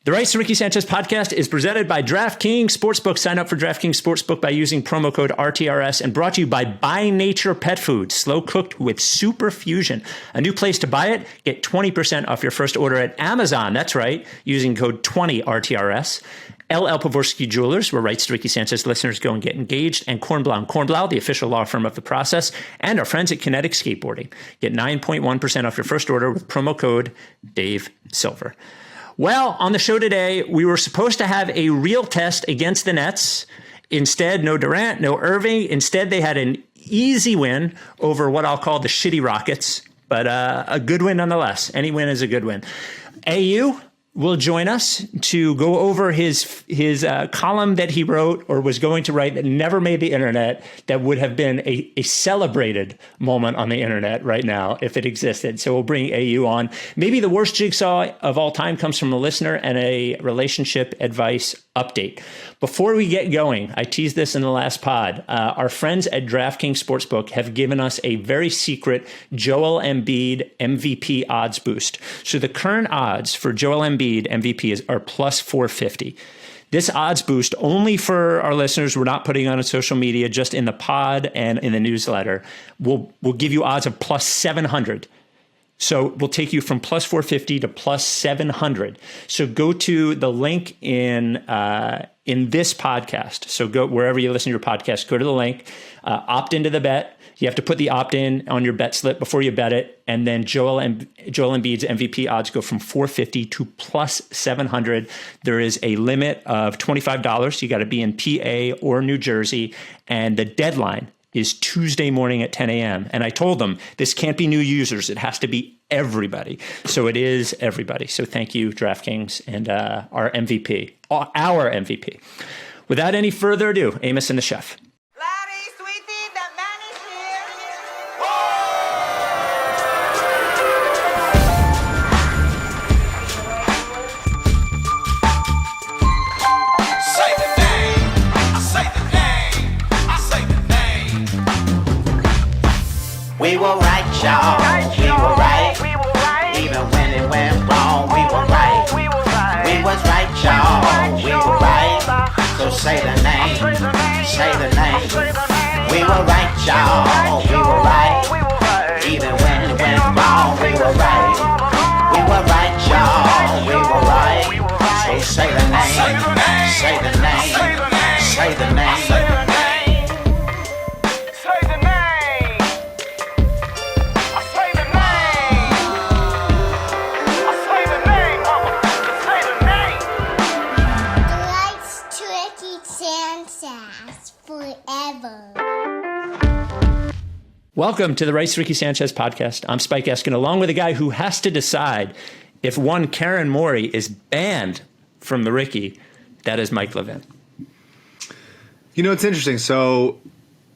The Rights to Ricky Sanchez podcast is presented by DraftKings Sportsbook. Sign up for DraftKings Sportsbook by using promo code RTRS, and brought to you by Nature Pet Food, slow cooked with super fusion. A new place to buy it. Get 20% off your first order at Amazon. That's right, using code 20RTRS. LL Pavorsky Jewelers, where Rights to Ricky Sanchez listeners go and get engaged, and Cornblow, the official law firm of the process, and our friends at Kinetic Skateboarding. Get 9.1% off your first order with promo code Dave Silver. Well, on the show today, we were supposed to have a real test against the Nets. Instead, no Durant, no Irving. Instead, they had an easy win over what I'll call the shitty Rockets, but a good win nonetheless. Any win is a good win. AU will join us to go over his column that he wrote or was going to write that never made the internet, that would have been a celebrated moment on the internet right now if it existed. So we'll bring AU on. Maybe the worst jigsaw of all time comes from a listener and a relationship advice update. Before we get going, I teased this in the last pod. Our friends at DraftKings Sportsbook have given us a very secret Joel Embiid MVP odds boost. So the current odds for Joel Embiid MVP are plus 450. This odds boost only for our listeners. We're not putting on social media, just in the pod and in the newsletter. We'll give you odds of plus 700. So we'll take you from plus 450 to plus 700. So go to the link in this podcast. So go wherever you listen to your podcast, go to the link, opt into the bet. You have to put the opt-in on your bet slip before you bet it. And then Joel Embiid's MVP odds go from 450 to plus 700. There is a limit of $25. You got to be in PA or New Jersey. And the deadline is Tuesday morning at 10 a.m. And I told them this can't be new users. It has to be everybody. So it is everybody. So thank you, DraftKings, and our MVP. Without any further ado, Amos and the chef. We were right, y'all. We were right. Even when it went wrong, we were right. We was right, y'all. We were right. So say the name. Say the name. We were right, y'all. We were right. Even when it went wrong, we were right. We were right, y'all. We were right. So say the name. Say the name. Say the name. Welcome to the Rights to Ricky Sanchez podcast. I'm Spike Eskin, along with a guy who has to decide if one Karen Morey is banned from the Ricky. That is Mike Levin. You know, it's interesting. So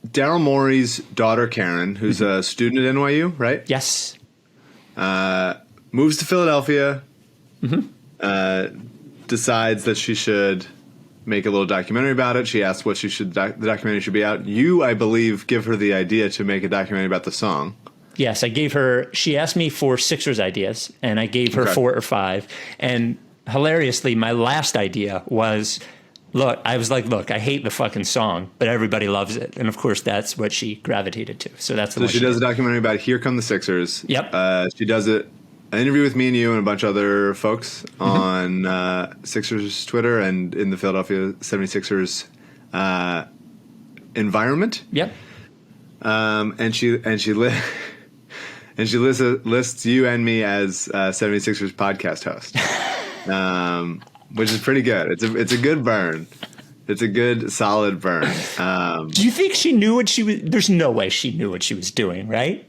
Daryl Morey's daughter, Karen, who's a student at NYU, right? Yes. Moves to Philadelphia, decides that she should make a little documentary about it. She asked what the documentary should be out. You, I believe, give her the idea to make a documentary about the song. Yes, she asked me for Sixers ideas, and I gave her 4 or 5. And hilariously, my last idea was, look, I hate the fucking song, but everybody loves it. And of course, that's what she gravitated to. So that's the one she does a documentary about Here Come the Sixers. Yep. She does an interview with me and you and a bunch of other folks on Sixers Twitter and in the Philadelphia 76ers environment. Yep. And she lists you and me as 76ers podcast host, which is pretty good. It's a good burn. It's a good, solid burn. Do you think she knew what she was? There's no way she knew what she was doing, right?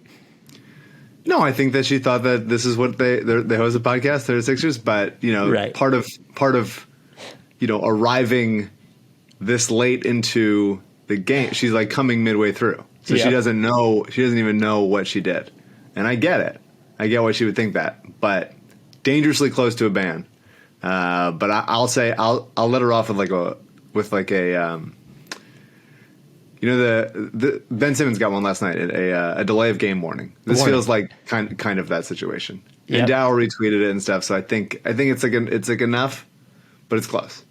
No, I think that she thought that this is what they host a podcast. They're the Sixers, but part of arriving this late into the game, she's like coming midway through, so she doesn't know. She doesn't even know what she did, and I get it. I get why she would think that, but dangerously close to a ban. But I'll say I'll let her off with a. The Ben Simmons got one last night, a delay of game warning. This feels like kind of that situation. Yep. And Dow retweeted it and stuff. So I think it's like enough but it's close.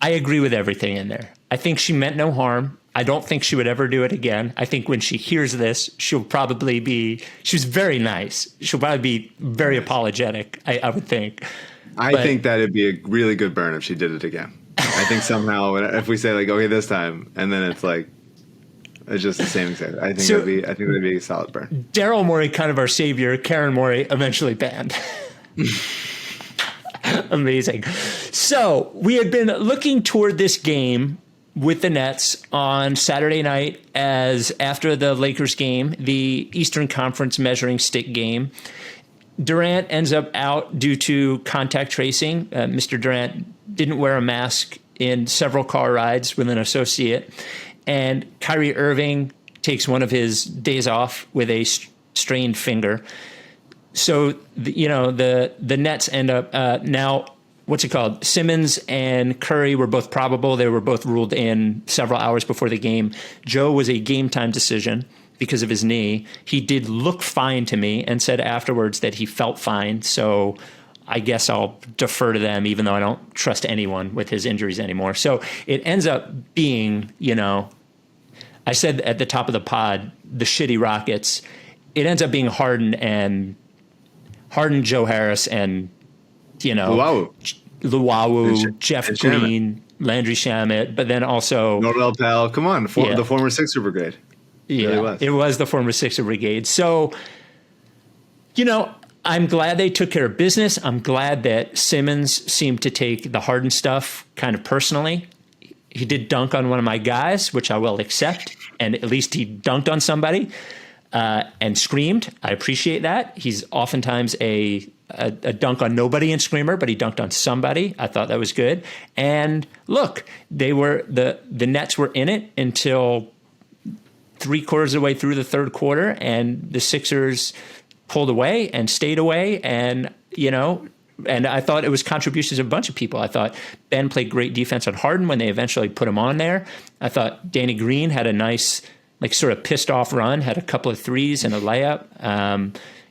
I agree with everything in there. I think she meant no harm. I don't think she would ever do it again. I think when she hears this, she was very nice. She'll probably be very apologetic, I would think. I think that it'd be a really good burn if she did it again. I think somehow if we say like, okay, this time, and then it's like, it's just the same exact. I think that'd be a solid burn. Daryl Morey, kind of our savior, Karen Morey, eventually banned. Amazing. So we had been looking toward this game with the Nets on Saturday night as after the Lakers game, the Eastern Conference measuring stick game. Durant ends up out due to contact tracing. Mr. Durant didn't wear a mask in several car rides with an associate. And Kyrie Irving takes one of his days off with a strained finger. So, the Nets end up now, what's it called? Simmons and Curry were both probable. They were both ruled in several hours before the game. Joe was a game time decision because of his knee. He did look fine to me and said afterwards that he felt fine. So I guess I'll defer to them, even though I don't trust anyone with his injuries anymore. So it ends up being, I said at the top of the pod, the shitty Rockets. It ends up being Harden, Joe Harris, and Luwawu, Jeff Green, Landry Shamet, but then also Norvell Powell. Come on, the former Sixer Brigade. Yeah, it was the former Sixer Brigade. So, I'm glad they took care of business. I'm glad that Simmons seemed to take the Harden stuff kind of personally. He did dunk on one of my guys, which I will accept, and at least he dunked on somebody and screamed. I appreciate that. He's oftentimes a dunk on nobody and screamer, but he dunked on somebody. I thought that was good. And look, the Nets were in it until 3/4 of the way through the third quarter, and the Sixers pulled away and stayed away. And, and I thought it was contributions of a bunch of people. I thought Ben played great defense on Harden when they eventually put him on there. I thought Danny Green had a nice, sort of pissed off run, had a couple of threes and a layup.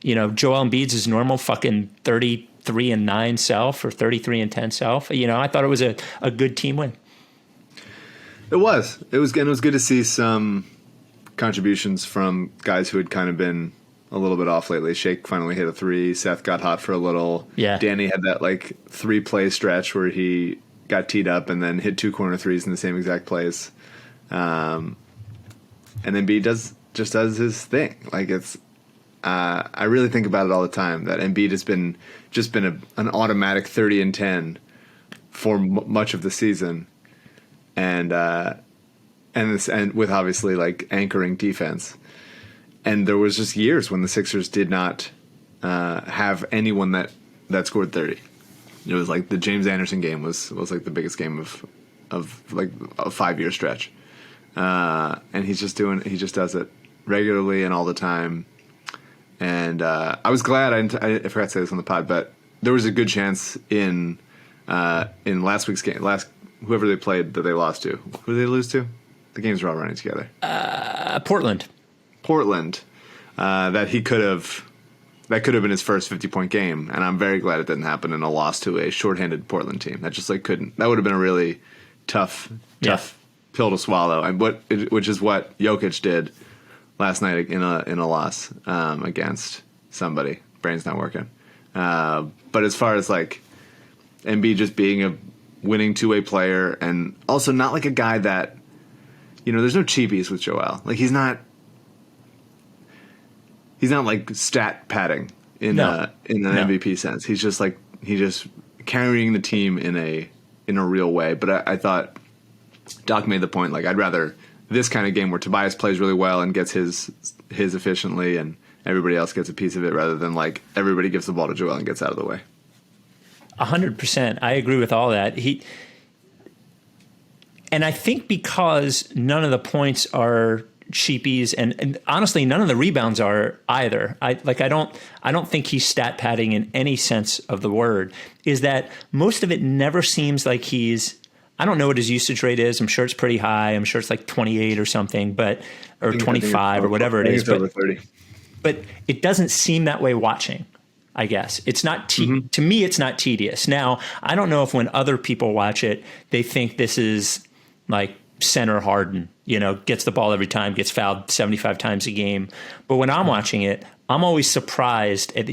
Joel Embiid's his normal fucking 33-9 self or 33-10 self. I thought it was a good team win. It was good to see some contributions from guys who had kind of been a little bit off lately. Shake finally hit a three. Seth got hot for a little. Yeah. Danny had that 3-play stretch where he got teed up and then hit 2 corner threes in the same exact plays. And then Embiid just does his thing. I really think about it all the time that Embiid has been an automatic 30-10 for much of the season, and with obviously anchoring defense. And there was just years when the Sixers did not have anyone that scored 30. It was the James Anderson game was the biggest game of a 5-year stretch. And he just does it regularly and all the time. And I was glad I forgot to say this on the pod, but there was a good chance in last week's game, whoever they played that they lost to. Who did they lose to? The games were all running together. Portland. That could have been his first 50-point game, and I'm very glad it didn't happen in a loss to a shorthanded Portland team. That just couldn't. That would have been a really tough pill to swallow, and which is what Jokic did last night in a loss against somebody. Brain's not working. But as far as Embiid just being a winning two-way player, and also not a guy that there's no cheapies with Joel. He's not stat padding in an MVP sense. He's just carrying the team in a real way. But I thought Doc made the point I'd rather this kind of game where Tobias plays really well and gets his efficiently and everybody else gets a piece of it, rather than everybody gives the ball to Joel and gets out of the way. 100%. I agree with all that. And I think because none of the points are cheapies, and honestly, none of the rebounds are either. I don't think he's stat padding in any sense of the word. Is that most of it never seems like he's. I don't know what his usage rate is. I'm sure it's pretty high. I'm sure it's 28 or something, or 25 or whatever it is. Over 30. But it doesn't seem that way watching. I guess. It's not to me, it's not tedious. Now, I don't know if when other people watch it, they think this is like center Harden, gets the ball every time, gets fouled 75 times a game. But when I'm watching it, I'm always surprised at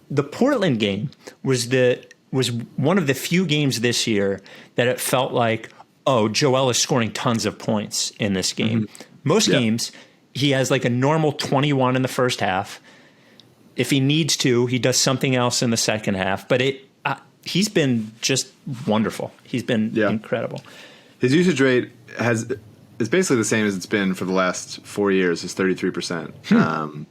the Portland game was one of the few games this year that it felt like, oh, Joel is scoring tons of points in this game. Most games, he has like a normal 21 in the first half. If he needs to, he does something else in the second half. But he's been just wonderful. He's been incredible. His usage rate is basically the same as it's been for the last 4 years. It's 33%.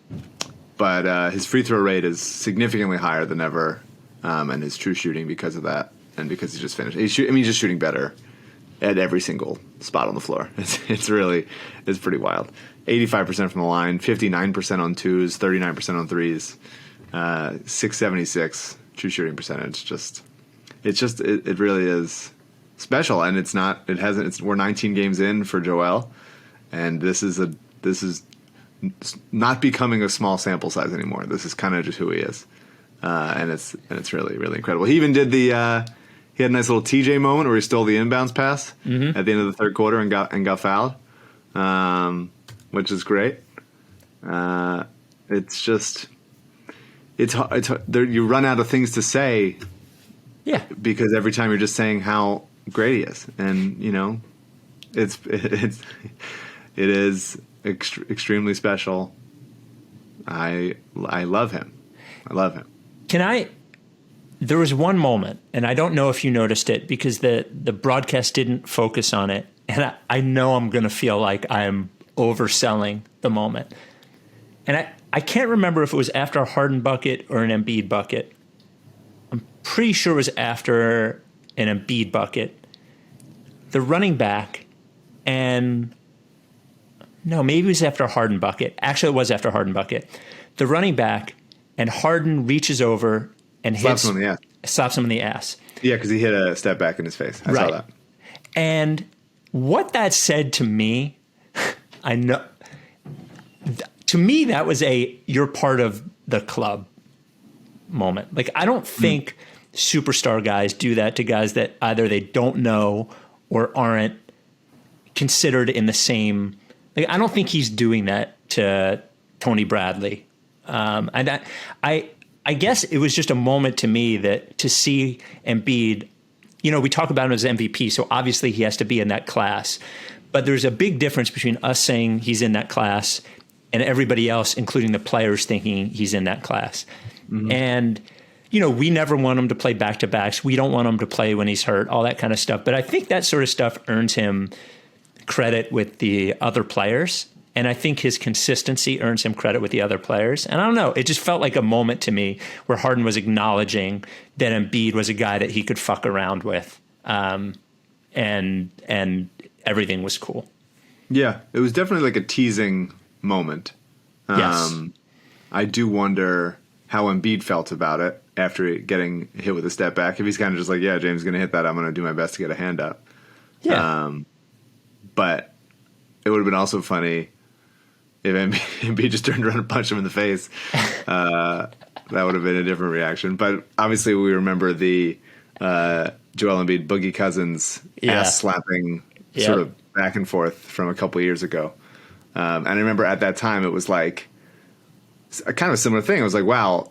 But his free throw rate is significantly higher than ever, and his true shooting because of that, and because he just finished. He's just shooting better at every single spot on the floor. It's pretty wild. 85% from the line, 59% on twos, 39% on threes, 676 true shooting percentage. It really is special, and we're 19 games in for Joel, and this is not becoming a small sample size anymore. This is kind of just who he is, and it's really, really incredible. He even did he had a nice little TJ moment where he stole the inbounds pass at the end of the third quarter and got fouled. Which is great. It's you run out of things to say. Yeah. Because every time you're just saying how great he is, and it is extremely special. I love him. There was one moment, and I don't know if you noticed it because the broadcast didn't focus on it, and I know I'm going to feel like I'm overselling the moment. And I can't remember if it was after a Harden bucket or an Embiid bucket. I'm pretty sure it was after an Embiid bucket. The running back, maybe it was after a Harden bucket. Actually, it was after a Harden bucket. The running back, and Harden reaches over and slaps him in the ass. Yeah, because he hit a step back in his face. I saw that. And what that said to me, I know. To me, that was you're part of the club moment. Like, I don't think superstar guys do that to guys that either they don't know or aren't considered in the same. Like, I don't think he's doing that to Tony Bradley. And I guess it was just a moment to me that to see Embiid, we talk about him as MVP, so obviously he has to be in that class. But there's a big difference between us saying he's in that class and everybody else, including the players, thinking he's in that class. And, we never want him to play back-to-backs. We don't want him to play when he's hurt, all that kind of stuff. But I think that sort of stuff earns him credit with the other players. And I think his consistency earns him credit with the other players. And I don't know, it just felt like a moment to me where Harden was acknowledging that Embiid was a guy that he could fuck around with. And everything was cool. Yeah, it was definitely like a teasing moment. Yes. I do wonder how Embiid felt about it after getting hit with a step back. If he's kind of just like, yeah, James is going to hit that, I'm going to do my best to get a hand up. Yeah. But it would have been also funny if Embiid just turned around and punched him in the face. That would have been a different reaction. But obviously we remember the Joel Embiid, Boogie Cousins ass slapping sort of back and forth from a couple of years ago. And I remember at that time it was like a kind of a similar thing. I was like, wow,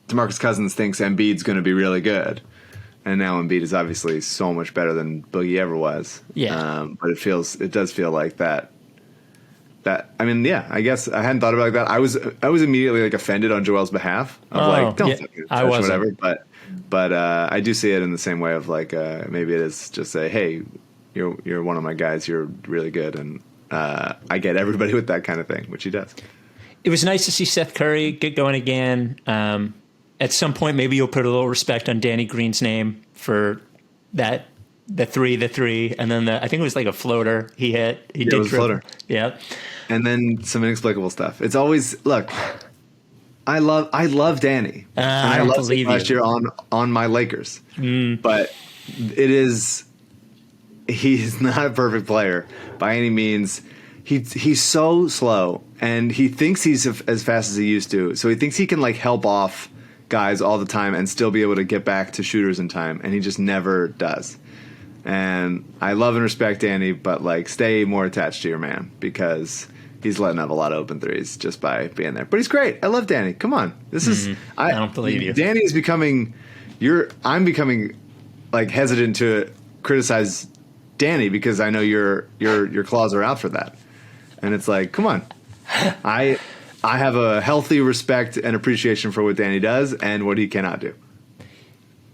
DeMarcus Cousins thinks Embiid's going to be really good. And now Embiid is obviously so much better than Boogie ever was. Yeah. But it does feel like that. I mean, yeah, I guess I hadn't thought about it like that. I was immediately like offended on Joel's behalf of like, don't touch whatever. But I do see it in the same way of like, maybe it is just say, hey, you're one of my guys. You're really good. And I get everybody with that kind of thing, which he does. It was nice to see Seth Curry get going again. At some point, maybe you'll put a little respect on Danny Green's name for that, the three, and then I think it was like a floater he hit. He did it was a floater. Yeah. And then some inexplicable stuff. It's always, look, I love Danny. I don't loved him last year on my Lakers. But he's not a perfect player by any means. he's so slow, and he thinks he's as fast as he used to. So he thinks he can like help off guys all the time and still be able to get back to shooters in time, and he just never does. And I love and respect Danny, but like stay more attached to your man, because he's letting up a lot of open threes just by being there. But he's great. I love Danny. Come on, this is I don't believe you. Danny is becoming. I'm becoming like hesitant to criticize Danny because I know your claws are out for that, and it's like, come on, I have a healthy respect and appreciation for what Danny does and what he cannot do.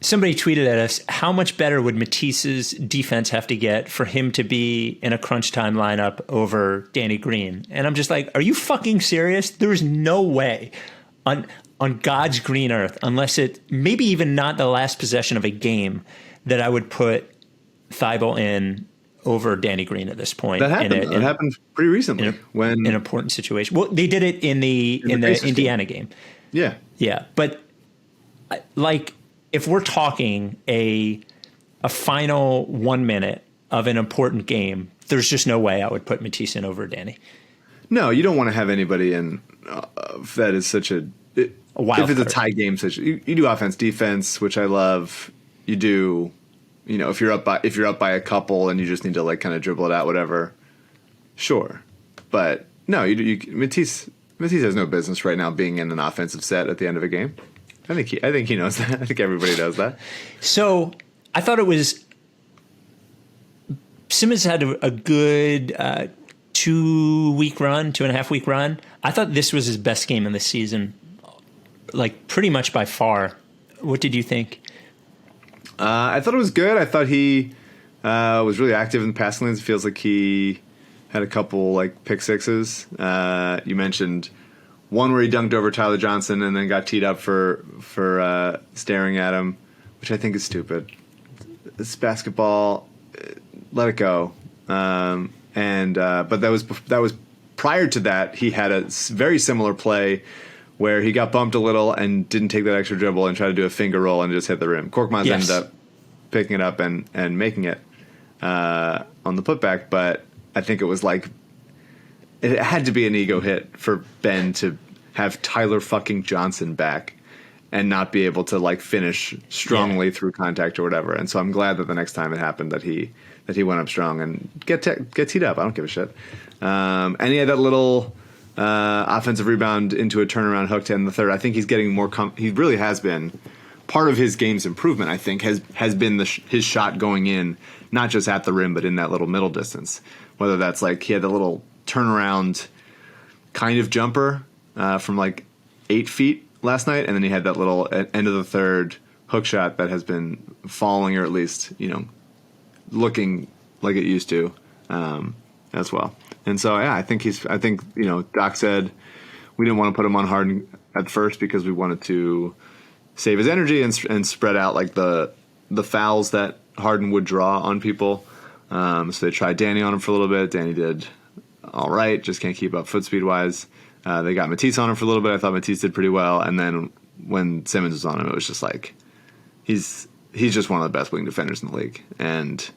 Somebody tweeted at us, how much better would Matisse's defense have to get for him to be in a crunch time lineup over Danny Green? And I'm just like, are you fucking serious? There is no way on God's green earth, unless it maybe even not the last possession of a game, that I would put Thibault in over Danny Green at this point. That happened. It happened pretty recently when an important situation. Well, they did it in the Indiana game. Yeah. Yeah. But like, if we're talking a final 1 minute of an important game, there's just no way I would put Matisse in over Danny. No, you don't want to have anybody in that is such a wild. If it's a tie game, you do offense, defense, which I love. You do, if you're up by a couple and you just need to like kind of dribble it out, whatever. Sure, but no, Matisse has no business right now being in an offensive set at the end of a game. I think he knows that. I think everybody knows that. So I thought it was Simmons had a good 2.5 week run. I thought this was his best game in the season, like pretty much by far. What did you think? I thought it was good. I thought he was really active in the passing lanes. It feels like he had a couple like pick sixes. You mentioned one where he dunked over Tyler Johnson and then got teed up for staring at him, which I think is stupid. It's basketball. Let it go. But that was prior to that. He had a very similar play where he got bumped a little and didn't take that extra dribble and tried to do a finger roll and just hit the rim. Korkmaz ended up picking it up and making it on the putback, but I think it was like it had to be an ego hit for Ben to have Tyler fucking Johnson back and not be able to like finish strongly through contact or whatever. And so I'm glad that the next time it happened that he went up strong and get teed up. I don't give a shit. And he had that little offensive rebound into a turnaround hook to end the third. I think he's getting more. He really has been. Part of his game's improvement, I think, has been his shot going in, not just at the rim, but in that little middle distance. Whether that's like he had a little turnaround kind of jumper from like 8 feet last night, and then he had that little end of the third hook shot that has been falling, or at least looking like it used to as well. And so I think Doc said we didn't want to put him on Harden at first because we wanted to save his energy and spread out like the fouls that Harden would draw on people. So they tried Danny on him for a little bit. Danny did all right, just can't keep up foot speed wise. They got Matisse on him for a little bit. I thought Matisse did pretty well. And then when Simmons was on him, it was just like he's just one of the best wing defenders in the league, and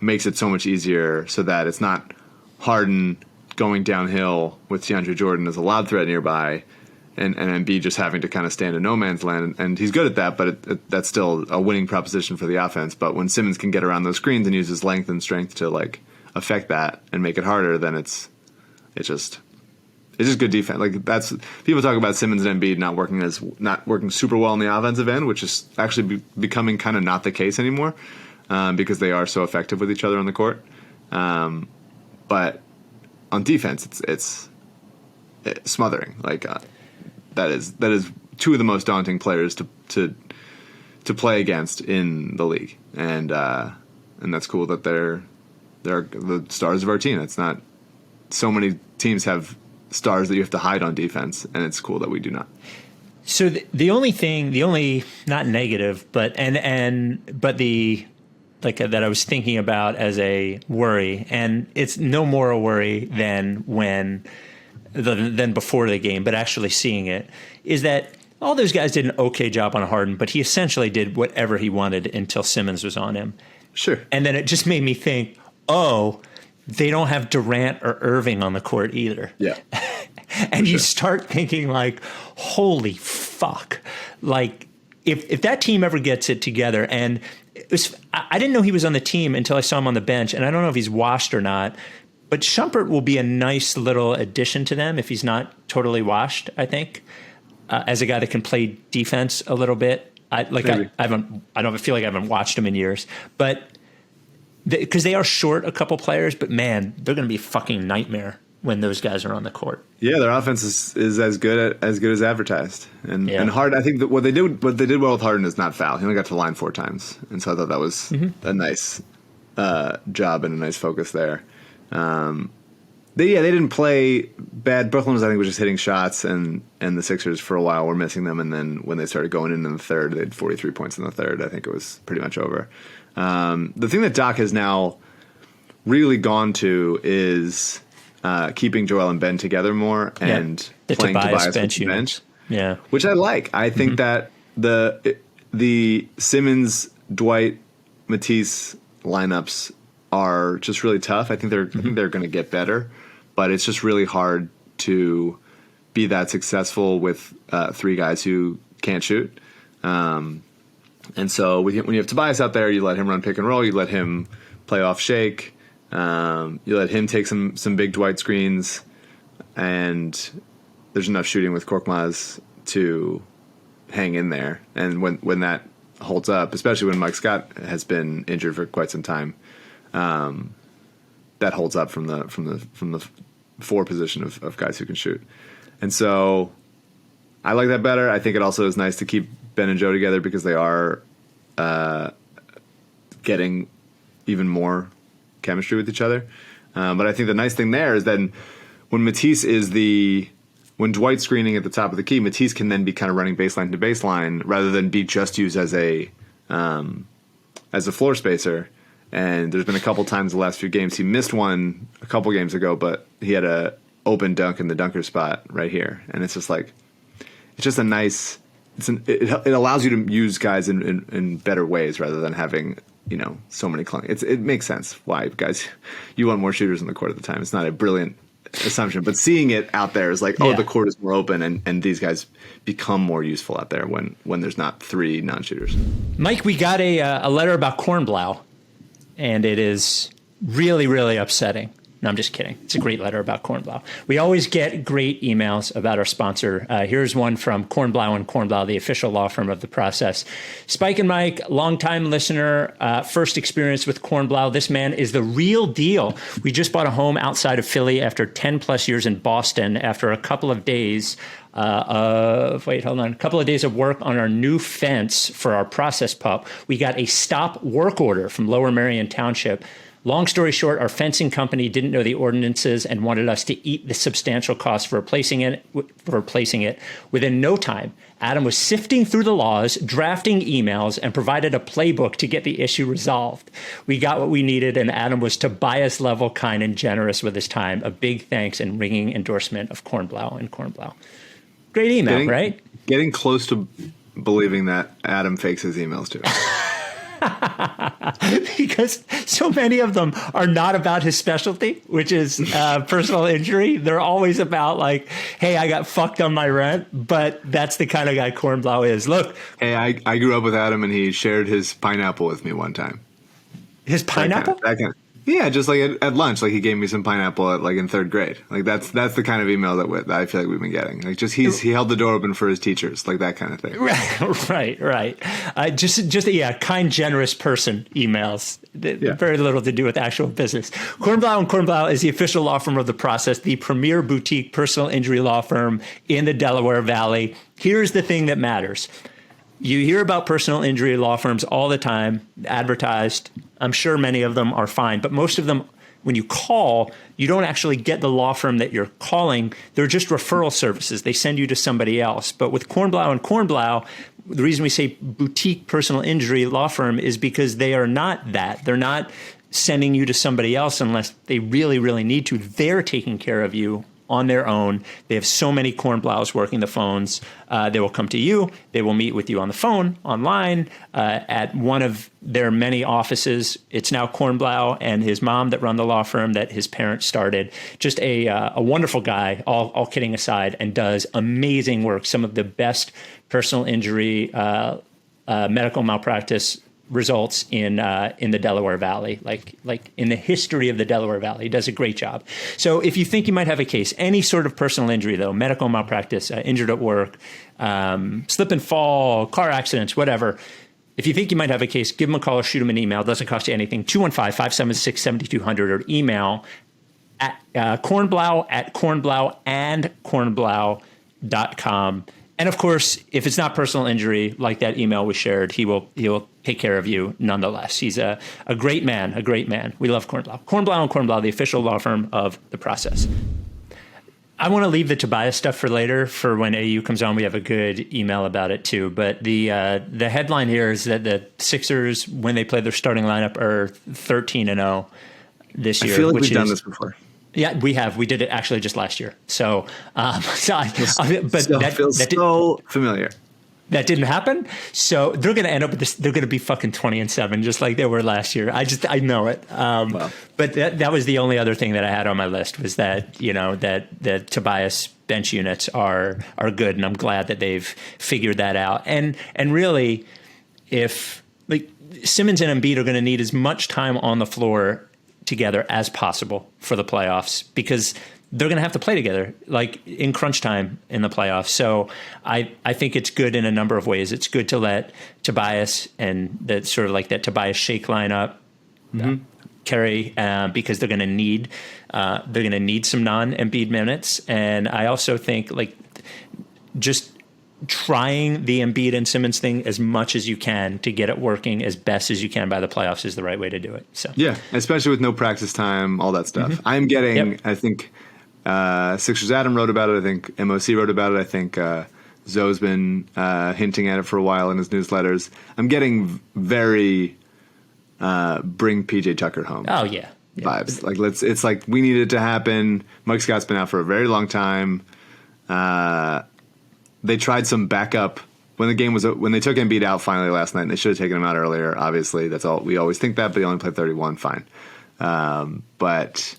makes it so much easier so that it's not Harden going downhill with DeAndre Jordan as a lob threat nearby, and Embiid just having to kind of stand in no man's land. And he's good at that, but that's still a winning proposition for the offense. But when Simmons can get around those screens and use his length and strength to like affect that and make it harder, then it's just good defense. Like that's people talk about Simmons and Embiid not working super well on the offensive end, which is actually becoming kind of not the case anymore because they are so effective with each other on the court. But on defense, it's smothering. Like that is two of the most daunting players to play against in the league, and that's cool that they're the stars of our team. It's not so many teams have stars that you have to hide on defense, and it's cool that we do not. So the only not negative, but the like that I was thinking about as a worry, and it's no more a worry than than before the game, but actually seeing it, is that all those guys did an okay job on Harden, but he essentially did whatever he wanted until Simmons was on him. Sure. And then it just made me think, oh, they don't have Durant or Irving on the court either. Yeah. And you start thinking like, holy fuck. Like if that team ever gets it together, and I didn't know he was on the team until I saw him on the bench, and I don't know if he's washed or not, but Shumpert will be a nice little addition to them if he's not totally washed, I think, as a guy that can play defense a little bit. I don't feel like I haven't watched him in years, but because they are short a couple players, but man, they're going to be a fucking nightmare when those guys are on the court. Yeah, their offense is as good as advertised. And Harden, I think that what they did well with Harden is not foul. He only got to the line 4 times, and so I thought that was a nice job and a nice focus there. They didn't play bad. Brooklyn was just hitting shots, and the Sixers for a while were missing them, and then when they started going in the third, they had 43 points in the third. I think it was pretty much over. The thing that Doc has now really gone to is keeping Joel and Ben together more and playing Tobias bench. Yeah, which I like. I think that the Simmons, Dwight, Matisse lineups are just really tough. I think they're going to get better, but it's just really hard to be that successful with 3 guys who can't shoot. And so when you have Tobias out there, you let him run pick and roll. You let him play off shake. You let him take some big Dwight screens, and there's enough shooting with Korkmaz to hang in there. And when that holds up, especially when Mike Scott has been injured for quite some time, that holds up from the 4 position of guys who can shoot. And so I like that better. I think it also is nice to keep Ben and Joe together because they are getting even more chemistry with each other. But I think the nice thing there is then when Matisse when Dwight's screening at the top of the key, Matisse can then be kind of running baseline to baseline rather than be just used as a floor spacer. And there's been a couple times the last few games he missed one a couple games ago, but he had a open dunk in the dunker spot right here, and it's just like it's just a nice. It allows you to use guys in better ways rather than having so many clunks. It makes sense why guys you want more shooters on the court at the time. It's not a brilliant assumption, but seeing it out there is like the court is more open and these guys become more useful out there when there's not 3 non-shooters. Mike, we got a letter about Cornblow. And it is really, really upsetting. No, I'm just kidding. It's a great letter about Cornblow. We always get great emails about our sponsor. Here's one from Cornblow and Cornblow, the official law firm of The Process. Spike and Mike, longtime listener, first experience with Cornblow. This man is the real deal. We just bought a home outside of Philly after 10 plus years in Boston. After a couple of days a couple of days of work on our new fence for our process pup, we got a stop work order from Lower Merion Township. Long story short, our fencing company didn't know the ordinances and wanted us to eat the substantial cost for replacing it. Within no time, Adam was sifting through the laws, drafting emails, and provided a playbook to get the issue resolved. We got what we needed, and Adam was Tobias level kind and generous with his time. A big thanks and ringing endorsement of Cornblow and Cornblow. Great email, right? Getting close to believing that Adam fakes his emails too. Because so many of them are not about his specialty, which is personal injury. They're always about like, hey, I got fucked on my rent. But that's the kind of guy Cornblow is. Look. Hey, I grew up with Adam and he shared his pineapple with me one time. His pineapple? Yeah, just like at lunch, like he gave me some pineapple in 3rd grade. Like that's the kind of email that I feel like we've been getting. Like just he held the door open for his teachers, like that kind of thing. Right. Just kind, generous person emails. Very little to do with actual business. Cornblow and Cornblow is the official law firm of The Process, the premier boutique personal injury law firm in the Delaware Valley. Here's the thing that matters. You hear about personal injury law firms all the time, advertised. I'm sure many of them are fine, but most of them, when you call, you don't actually get the law firm that you're calling. They're just referral services. They send you to somebody else. But with Cornblow and Cornblow, the reason we say boutique personal injury law firm is because they are not that. They're not sending you to somebody else unless they really, really need to. They're taking care of you on their own. They have so many Cornblows working the phones. They will come to you. They will meet with you on the phone, online, at one of their many offices. It's now Cornblow and his mom that run the law firm that his parents started. Just a wonderful guy, all kidding aside, and does amazing work. Some of the best personal injury, medical malpractice results in the Delaware Valley, like in the history of the Delaware Valley. He does a great job. So if you think you might have a case, any sort of personal injury though, medical malpractice, injured at work, slip and fall, car accidents, whatever. If you think you might have a case, give them a call or shoot them an email. It doesn't cost you anything. 215-576-7200 or email at cornblow@cornblowandcornblow.com. And of course, if it's not personal injury, like that email we shared, he'll take care of you nonetheless. He's a great man, a great man. We love Cornblow. Cornblow and Cornblow, the official law firm of The Process. I want to leave the Tobias stuff for later, for when AU comes on. We have a good email about it too. But the headline here is that the Sixers, when they play their starting lineup, are 13-0 this year. I feel like we've done this before. Yeah, we have. We did it actually just last year. So, but that feels so familiar. That didn't happen. So they're going to end up with this. They're going to be fucking 20-7, just like they were last year. I know it. Wow. But that was the only other thing that I had on my list, was that, that Tobias bench units are good. And I'm glad that they've figured that out. And really, if like Simmons and Embiid are going to need as much time on the floor together as possible for the playoffs, because they're going to have to play together, like in crunch time in the playoffs. So I think it's good in a number of ways. It's good to let Tobias and that sort of like that Tobias shake lineup carry, because they're going to need some non-Embiid minutes. And I also think like just trying the Embiid and Simmons thing as much as you can to get it working as best as you can by the playoffs is the right way to do it. So yeah, especially with no practice time, all that stuff. I'm getting, I think Sixers Adam wrote about it. I think MOC wrote about it. I think Zoe's been hinting at it for a while in his newsletters. I'm getting very bring PJ Tucker home. Oh yeah. Vibes. Like it's like we need it to happen. Mike Scott's been out for a very long time. They tried some backup when they took Embiid out finally last night, and they should have taken him out earlier. Obviously, that's all we always think that, but he only played 31. Fine, but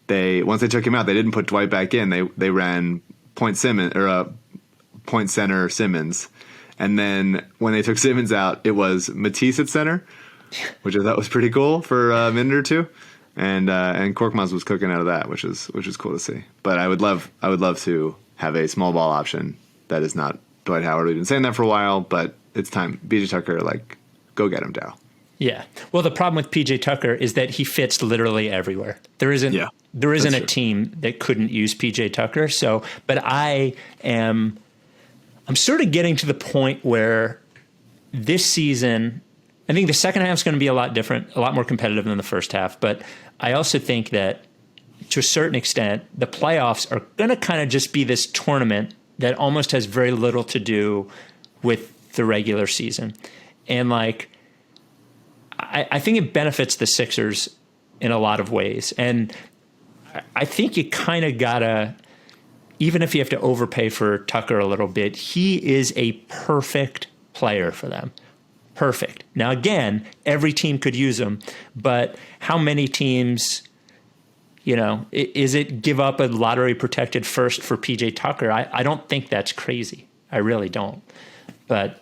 once they took him out, they didn't put Dwight back in. They ran point center Simmons, and then when they took Simmons out, it was Matisse at center, which I thought was pretty cool for a minute or two, and Korkmaz was cooking out of that, which is cool to see. But I would love to have a small ball option. That is not Dwight Howard. We've been saying that for a while, but it's time. PJ Tucker, go get him, Dow. Yeah. Well, the problem with PJ Tucker is that he fits literally everywhere. There isn't a team that couldn't use PJ Tucker. So, but I'm sort of getting to the point where this season, I think the second half is going to be a lot different, a lot more competitive than the first half. But I also think that to a certain extent, the playoffs are going to kind of just be this tournament that almost has very little to do with the regular season. And I think it benefits the Sixers in a lot of ways. And I think you kind of gotta, even if you have to overpay for Tucker a little bit, he is a perfect player for them. Perfect. Now, again, every team could use him, but how many teams, is it give up a lottery protected first for PJ Tucker? I don't think that's crazy. I really don't. But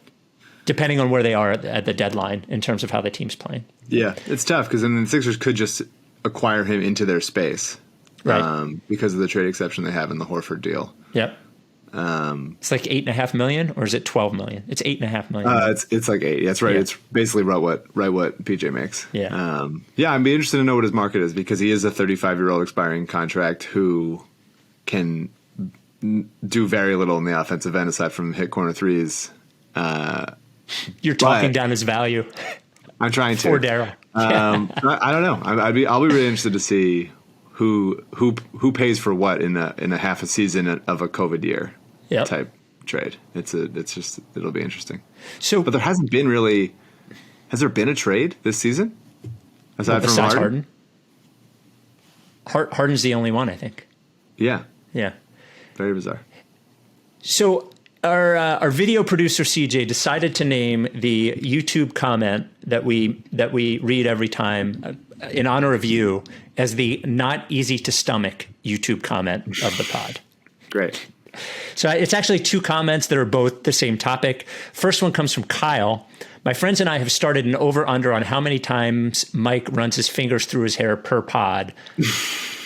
depending on where they are at the deadline in terms of how the team's playing. Yeah, it's tough because then the Sixers could just acquire him into their space, right? Because of the trade exception they have in the Horford deal. Yep. It's like $8.5 million, or is it $12 million? It's $8.5 million. It's like 8. That's right. Yeah. It's basically right what PJ makes. Yeah. I'd be interested to know what his market is, because he is a 35-year-old expiring contract who can do very little in the offensive end aside from hit corner threes. You're talking down his value. I'm trying to. Poor Daryl. I don't know. I'll be really interested to see who pays for what in a half a season of a COVID year type trade. It'll be interesting. So, but there hasn't been really. Has there been a trade this season aside from Harden? Harden's the only one, I think. Yeah. Yeah. Very bizarre. So our video producer CJ decided to name the YouTube comment that we read every time in honor of you as the not easy to stomach YouTube comment of the pod. Great. So it's actually two comments that are both the same topic. First one comes from Kyle. My friends and I have started an over-under on how many times Mike runs his fingers through his hair per pod.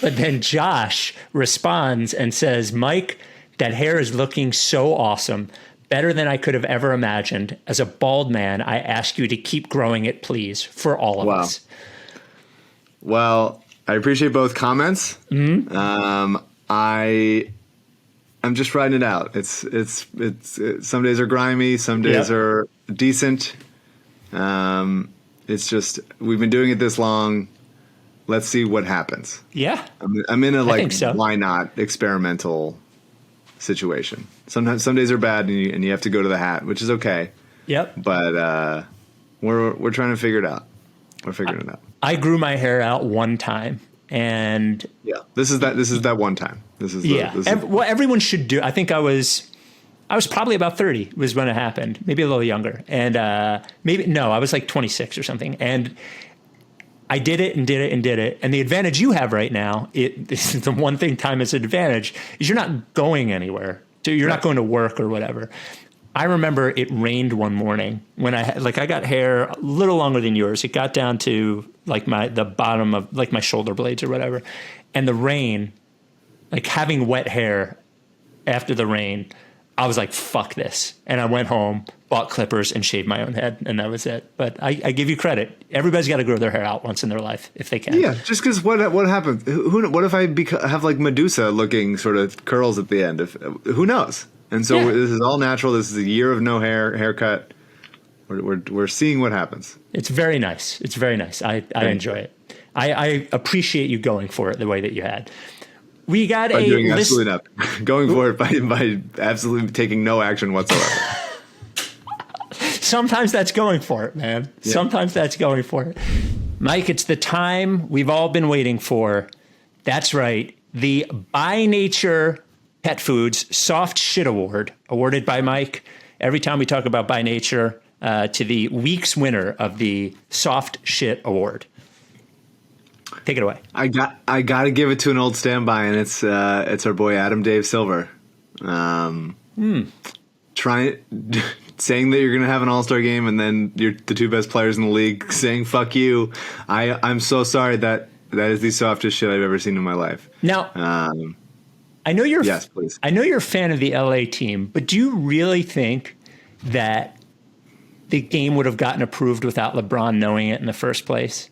But then Josh responds and says, Mike, that hair is looking so awesome. Better than I could have ever imagined. As a bald man, I ask you to keep growing it, please, for all of us. Well, I appreciate both comments. Mm-hmm. I'm just riding it out. It's some days are grimy, some days are decent. It's just, we've been doing it this long. Let's see what happens. Yeah. I'm in a why not experimental situation. Sometimes some days are bad and you have to go to the hat, which is okay. Yep. But we're trying to figure it out. We're figuring it out. I grew my hair out one time, and this is that one time. What everyone should do. I think I was probably about 30 was when it happened, maybe a little younger, and I was like 26 or something, and I did it. And the advantage you have right now, this is the one thing time is an advantage, is you're not going anywhere. So you're not going to work or whatever. I remember it rained one morning when I got hair a little longer than yours. It got down to the bottom of my shoulder blades or whatever. And the rain, having wet hair after the rain, I was like, fuck this. And I went home, bought clippers, and shaved my own head, and that was it. But I give you credit. Everybody's got to grow their hair out once in their life if they can. Yeah, just because what happens? What if I have Medusa looking sort of curls at the end? Who knows? And so this is all natural. This is a year of no haircut. We're seeing what happens. It's very nice. It's very nice. I enjoy it. I appreciate you going for it the way that you had. We got doing absolutely nothing. Going for it by absolutely taking no action whatsoever. Sometimes that's going for it, man. Yeah. Sometimes that's going for it. Mike, it's the time we've all been waiting for. That's right. The By Nature Pet Foods Soft Shit Award, awarded by Mike every time we talk about By Nature, to the week's winner of the Soft Shit Award. Take it away. I got to give it to an old standby, and it's our boy Adam Dave Silver. Saying that you're going to have an all-star game, and then you're the two best players in the league saying "fuck you." I'm so sorry. That is the softest shit I've ever seen in my life. Now, I know you're yes, please. I know you're a fan of the LA team, but do you really think that the game would have gotten approved without LeBron knowing it in the first place?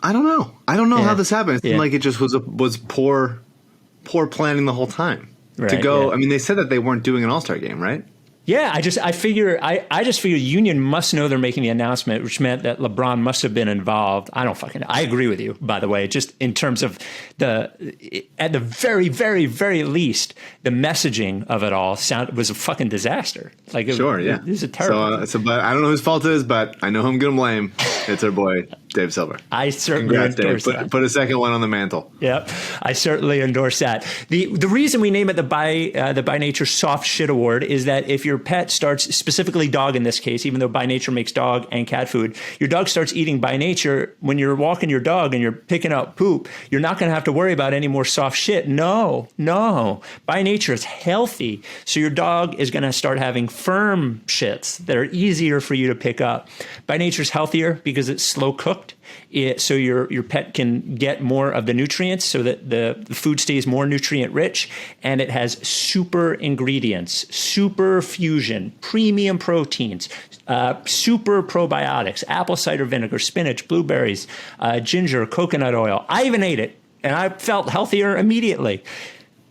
I don't know. I don't know how this happened. It seemed like it just was poor planning the whole time. Right, to go. I mean, they said that they weren't doing an all-star game, right? Yeah, I just figure Union must know they're making the announcement, which meant that LeBron must have been involved. I agree with you, by the way, just in terms of at the very, very, very least, the messaging of it all was a fucking disaster. It was a terrible. But I don't know whose fault it is, but I know who I'm going to blame. It's our boy, Dave Silver. I certainly endorse that. Put a second one on the mantle. Yep, I certainly endorse that. The reason we name it the By Nature Soft Shit Award is that if your pet starts, specifically dog in this case, even though By Nature makes dog and cat food, your dog starts eating By Nature, when you're walking your dog and you're picking up poop, you're not going to have to worry about any more soft shit. No. By Nature is healthy, so your dog is going to start having firm shits that are easier for you to pick up. By Nature is healthier because it's slow cooked. So your pet can get more of the nutrients so that the food stays more nutrient rich, and it has super ingredients, super fusion, premium proteins, super probiotics, apple cider vinegar, spinach, blueberries, ginger, coconut oil. I even ate it and I felt healthier immediately.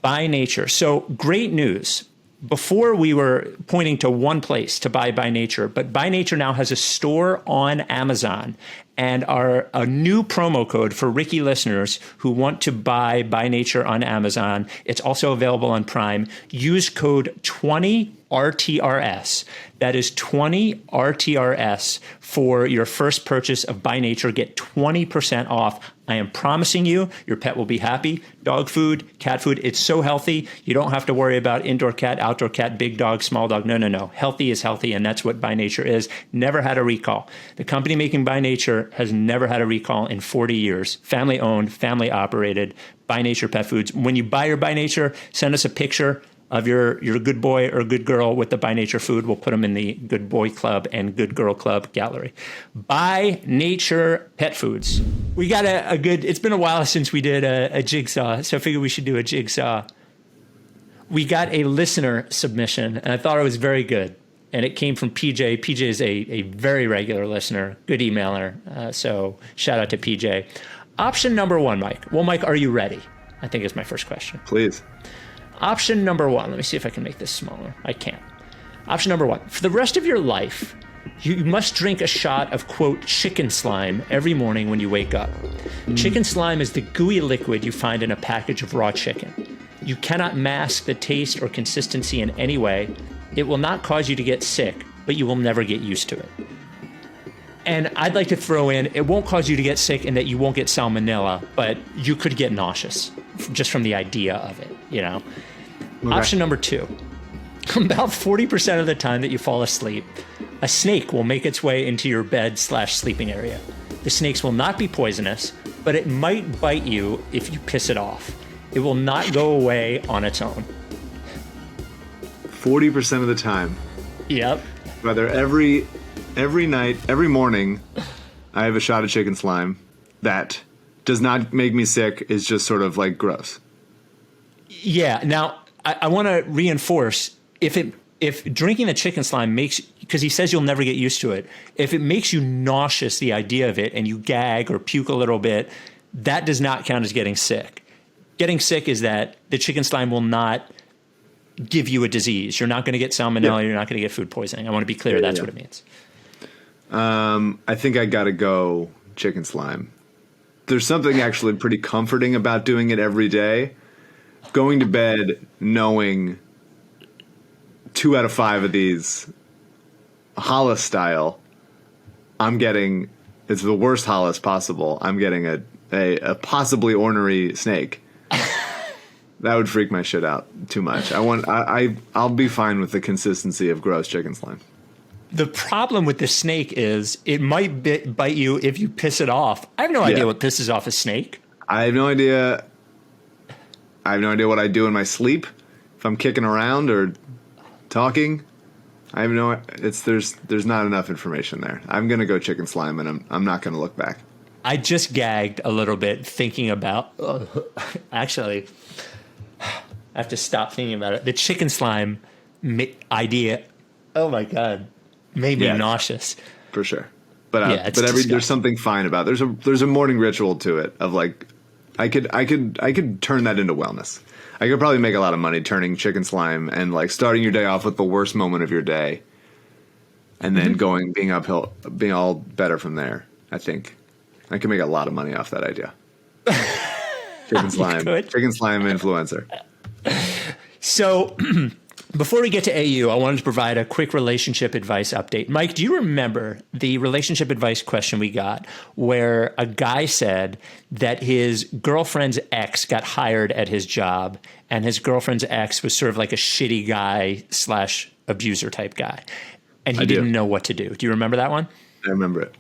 By Nature. So great news. Before we were pointing to one place to buy By Nature, but By Nature now has a store on Amazon. and a new promo code for Ricky listeners who want to buy By Nature on Amazon. It's also available on Prime. Use code 20RTRS. That is 20RTRS for your first purchase of By Nature. Get 20% off. I am promising you, your pet will be happy. Dog food, cat food, it's so healthy. You don't have to worry about indoor cat, outdoor cat, big dog, small dog. No. Healthy is healthy, and that's what By Nature is. Never had a recall. The company making By Nature has never had a recall in 40 years. Family owned, family operated, By Nature Pet Foods. When you buy your By Nature, send us a picture of your good boy or good girl with the By Nature food. We'll put them in the Good Boy Club and Good Girl Club gallery. By Nature Pet Foods. We got a good, it's been a while since we did a jigsaw, so I figured we should do a jigsaw. We got a listener submission, and I thought it was very good. And it came from PJ. PJ is a very regular listener, good emailer. So shout out to PJ. Option number one, Mike. Well, Mike, are you ready? I think is my first question. Please. Option number one, let me see if I can make this smaller. I can't. Option number one, for the rest of your life, you must drink a shot of, quote, chicken slime every morning when you wake up. Chicken slime is the gooey liquid you find in a package of raw chicken. You cannot mask the taste or consistency in any way. It will not cause you to get sick, but you will never get used to it. And I'd like to throw in, it won't cause you to get sick and that you won't get salmonella, but you could get nauseous just from the idea of it, you know? Okay. Option number two, about 40% of the time that you fall asleep, a snake will make its way into your bed/sleeping area. The snakes will not be poisonous, but it might bite you if you piss it off. It will not go away on its own. 40% of the time. Yep. Whether every night, every morning, I have a shot of chicken slime that does not make me sick, is just sort of like gross. Yeah. Now, I want to reinforce, if drinking the chicken slime makes, because he says you'll never get used to it, if it makes you nauseous, the idea of it, and you gag or puke a little bit, that does not count as getting sick. Getting sick is that the chicken slime will not give you a disease. You're not going to get salmonella. You're not going to get food poisoning. I want to be clear. That's what it means. I think I got to go chicken slime. There's something actually pretty comforting about doing it every day. Going to bed knowing 2 out of 5 of these Hollis style, I'm getting, it's the worst Hollis possible. I'm getting a possibly ornery snake. That would freak my shit out too much. I'll be fine with the consistency of gross chicken slime. The problem with the snake is it might bite you if you piss it off. I have no idea what pisses off a snake. I have no idea. I have no idea what I do in my sleep. If I'm kicking around or talking, I have no. There's not enough information there. I'm gonna go chicken slime, and I'm not gonna look back. I just gagged a little bit thinking about. Actually, I have to stop thinking about it. The chicken slime idea. Oh my god. Made me nauseous. For sure. But there's something fine about it. There's a morning ritual to it of like I could turn that into wellness. I could probably make a lot of money turning chicken slime and like starting your day off with the worst moment of your day and then being uphill, being all better from there. I think I can make a lot of money off that idea. Chicken slime influencer. So before we get to AU, I wanted to provide a quick relationship advice update. Mike, do you remember the relationship advice question we got where a guy said that his girlfriend's ex got hired at his job and his girlfriend's ex was sort of like a shitty guy / abuser type guy, and he didn't know what to do? Do you remember that one? I remember it.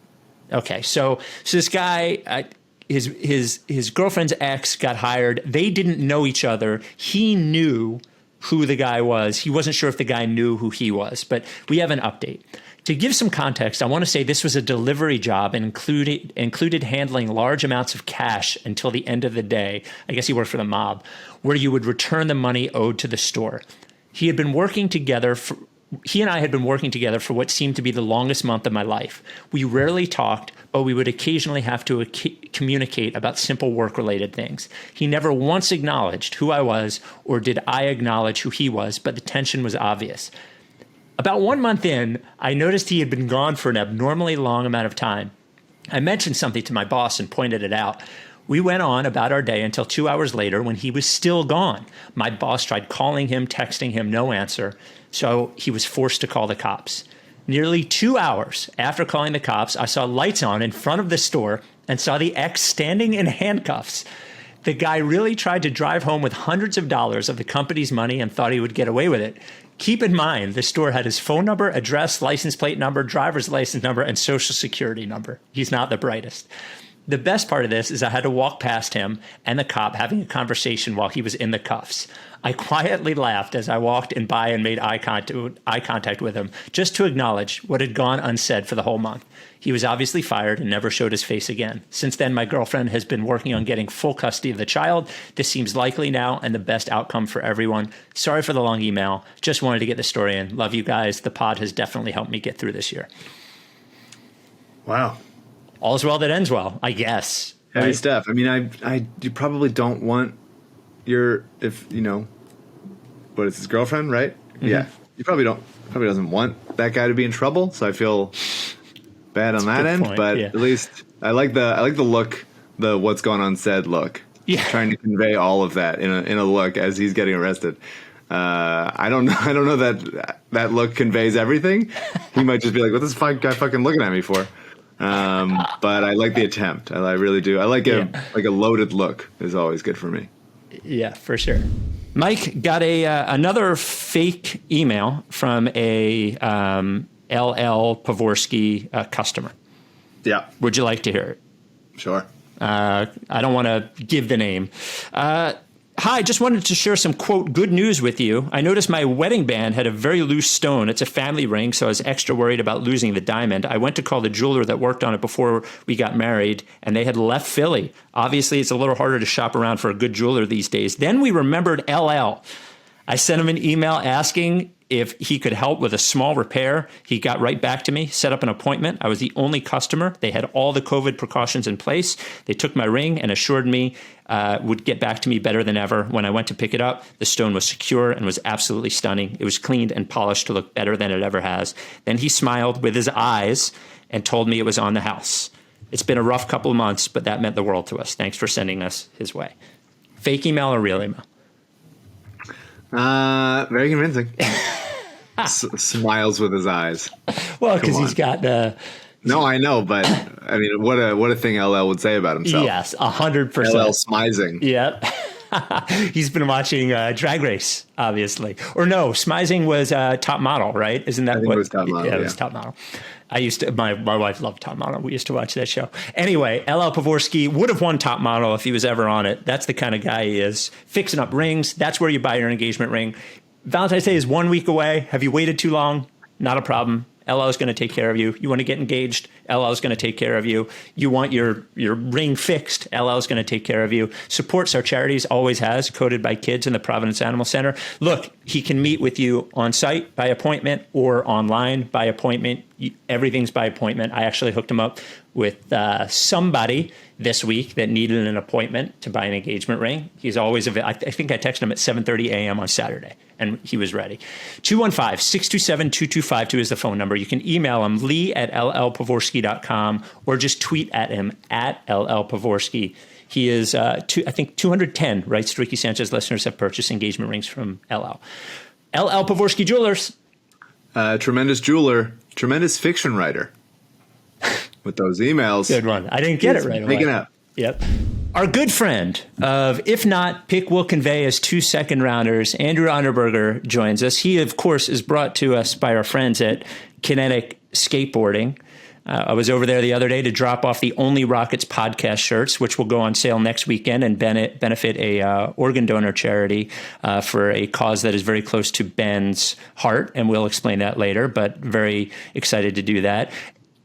Okay, so this guy, his girlfriend's ex got hired. They didn't know each other. He knew who the guy was. He wasn't sure if the guy knew who he was, but we have an update. To give some context, I want to say this was a delivery job and included handling large amounts of cash until the end of the day. I guess he worked for the mob, where you would return the money owed to the store. He and I had been working together for what seemed to be the longest month of my life. We rarely talked, but we would occasionally have to communicate about simple work-related things. He never once acknowledged who I was, or did I acknowledge who he was, but the tension was obvious. About 1 month in, I noticed he had been gone for an abnormally long amount of time. I mentioned something to my boss and pointed it out. We went on about our day until 2 hours later when he was still gone. My boss tried calling him, texting him, no answer. So he was forced to call the cops. Nearly 2 hours after calling the cops, I saw lights on in front of the store and saw the ex standing in handcuffs. The guy really tried to drive home with hundreds of dollars of the company's money and thought he would get away with it. Keep in mind, the store had his phone number, address, license plate number, driver's license number, and social security number. He's not the brightest. The best part of this is I had to walk past him and the cop having a conversation while he was in the cuffs. I quietly laughed as I walked in by and made eye contact with him, just to acknowledge what had gone unsaid for the whole month. He was obviously fired and never showed his face again. Since then, my girlfriend has been working on getting full custody of the child. This seems likely now and the best outcome for everyone. Sorry for the long email. Just wanted to get the story in. Love you guys. The pod has definitely helped me get through this year. Wow. All's well that ends well, I guess. Heavy stuff. I mean, you probably don't want what is his girlfriend, right? Mm-hmm. Yeah. You probably doesn't want that guy to be in trouble. So I feel bad on that end, but at least I like the look, the what's going on said look. Yeah. Trying to convey all of that in a look as he's getting arrested. I don't know that look conveys everything. He might just be like, what this guy fucking looking at me for? But I like the attempt. I really do. I like a loaded look is always good for me. Yeah, for sure. Mike got another fake email from a LL Pavorsky customer. Yeah. Would you like to hear it? Sure. I don't want to give the name. Hi, just wanted to share some, quote, good news with you. I noticed my wedding band had a very loose stone. It's a family ring, so I was extra worried about losing the diamond. I went to call the jeweler that worked on it before we got married, and they had left Philly. Obviously, it's a little harder to shop around for a good jeweler these days. Then we remembered LL. I sent him an email asking if he could help with a small repair. He got right back to me, set up an appointment. I was the only customer. They had all the COVID precautions in place. They took my ring and assured me would get back to me better than ever. When I went to pick it up, the stone was secure and was absolutely stunning. It was cleaned and polished to look better than it ever has. Then he smiled with his eyes and told me it was on the house. It's been a rough couple of months, but that meant the world to us. Thanks for sending us his way. Fake email or real email? Very convincing. Smiles with his eyes. Well, because he's got the. No, I know, but I mean, what a thing LL would say about himself. Yes, 100%. LL smizing. Yep. He's been watching Drag Race, obviously. Or no, smizing was Top Model, right? Isn't that what? It was Top Model. Yeah, it was Top Model. I used to. My wife loved Top Model. We used to watch that show. Anyway, LL Pavorsky would have won Top Model if he was ever on it. That's the kind of guy he is. Fixing up rings. That's where you buy your engagement ring. Valentine's Day is 1 week away. Have you waited too long? Not a problem. LL is going to take care of you. You want to get engaged? LL is going to take care of you. You want your ring fixed? LL is going to take care of you. Supports our charities, always has, coded by kids in the Providence Animal Center. Look, he can meet with you on site by appointment or online by appointment. Everything's by appointment. I actually hooked him up with somebody this week that needed an appointment to buy an engagement ring. He's always available. I think I texted him at 7:30 a.m. on Saturday, and he was ready. 215-627-2252 is the phone number. You can email him, lee@llpavorsky.com, or just tweet at him @llpavorsky. He is, I think, 210, right? Ricky Sanchez listeners have purchased engagement rings from LL. LL Pavorsky Jewelers. Tremendous jeweler, tremendous fiction writer. With those emails. Good one. I didn't get it right away. Picking up. Yep. Our good friend of If Not, Pick Will Convey as 2 second-rounders, Andrew Unterberger, joins us. He, of course, is brought to us by our friends at Kinetic Skateboarding. I was over there the other day to drop off the Only Rockets podcast shirts, which will go on sale next weekend and benefit a organ donor charity for a cause that is very close to Ben's heart, and we'll explain that later, but very excited to do that.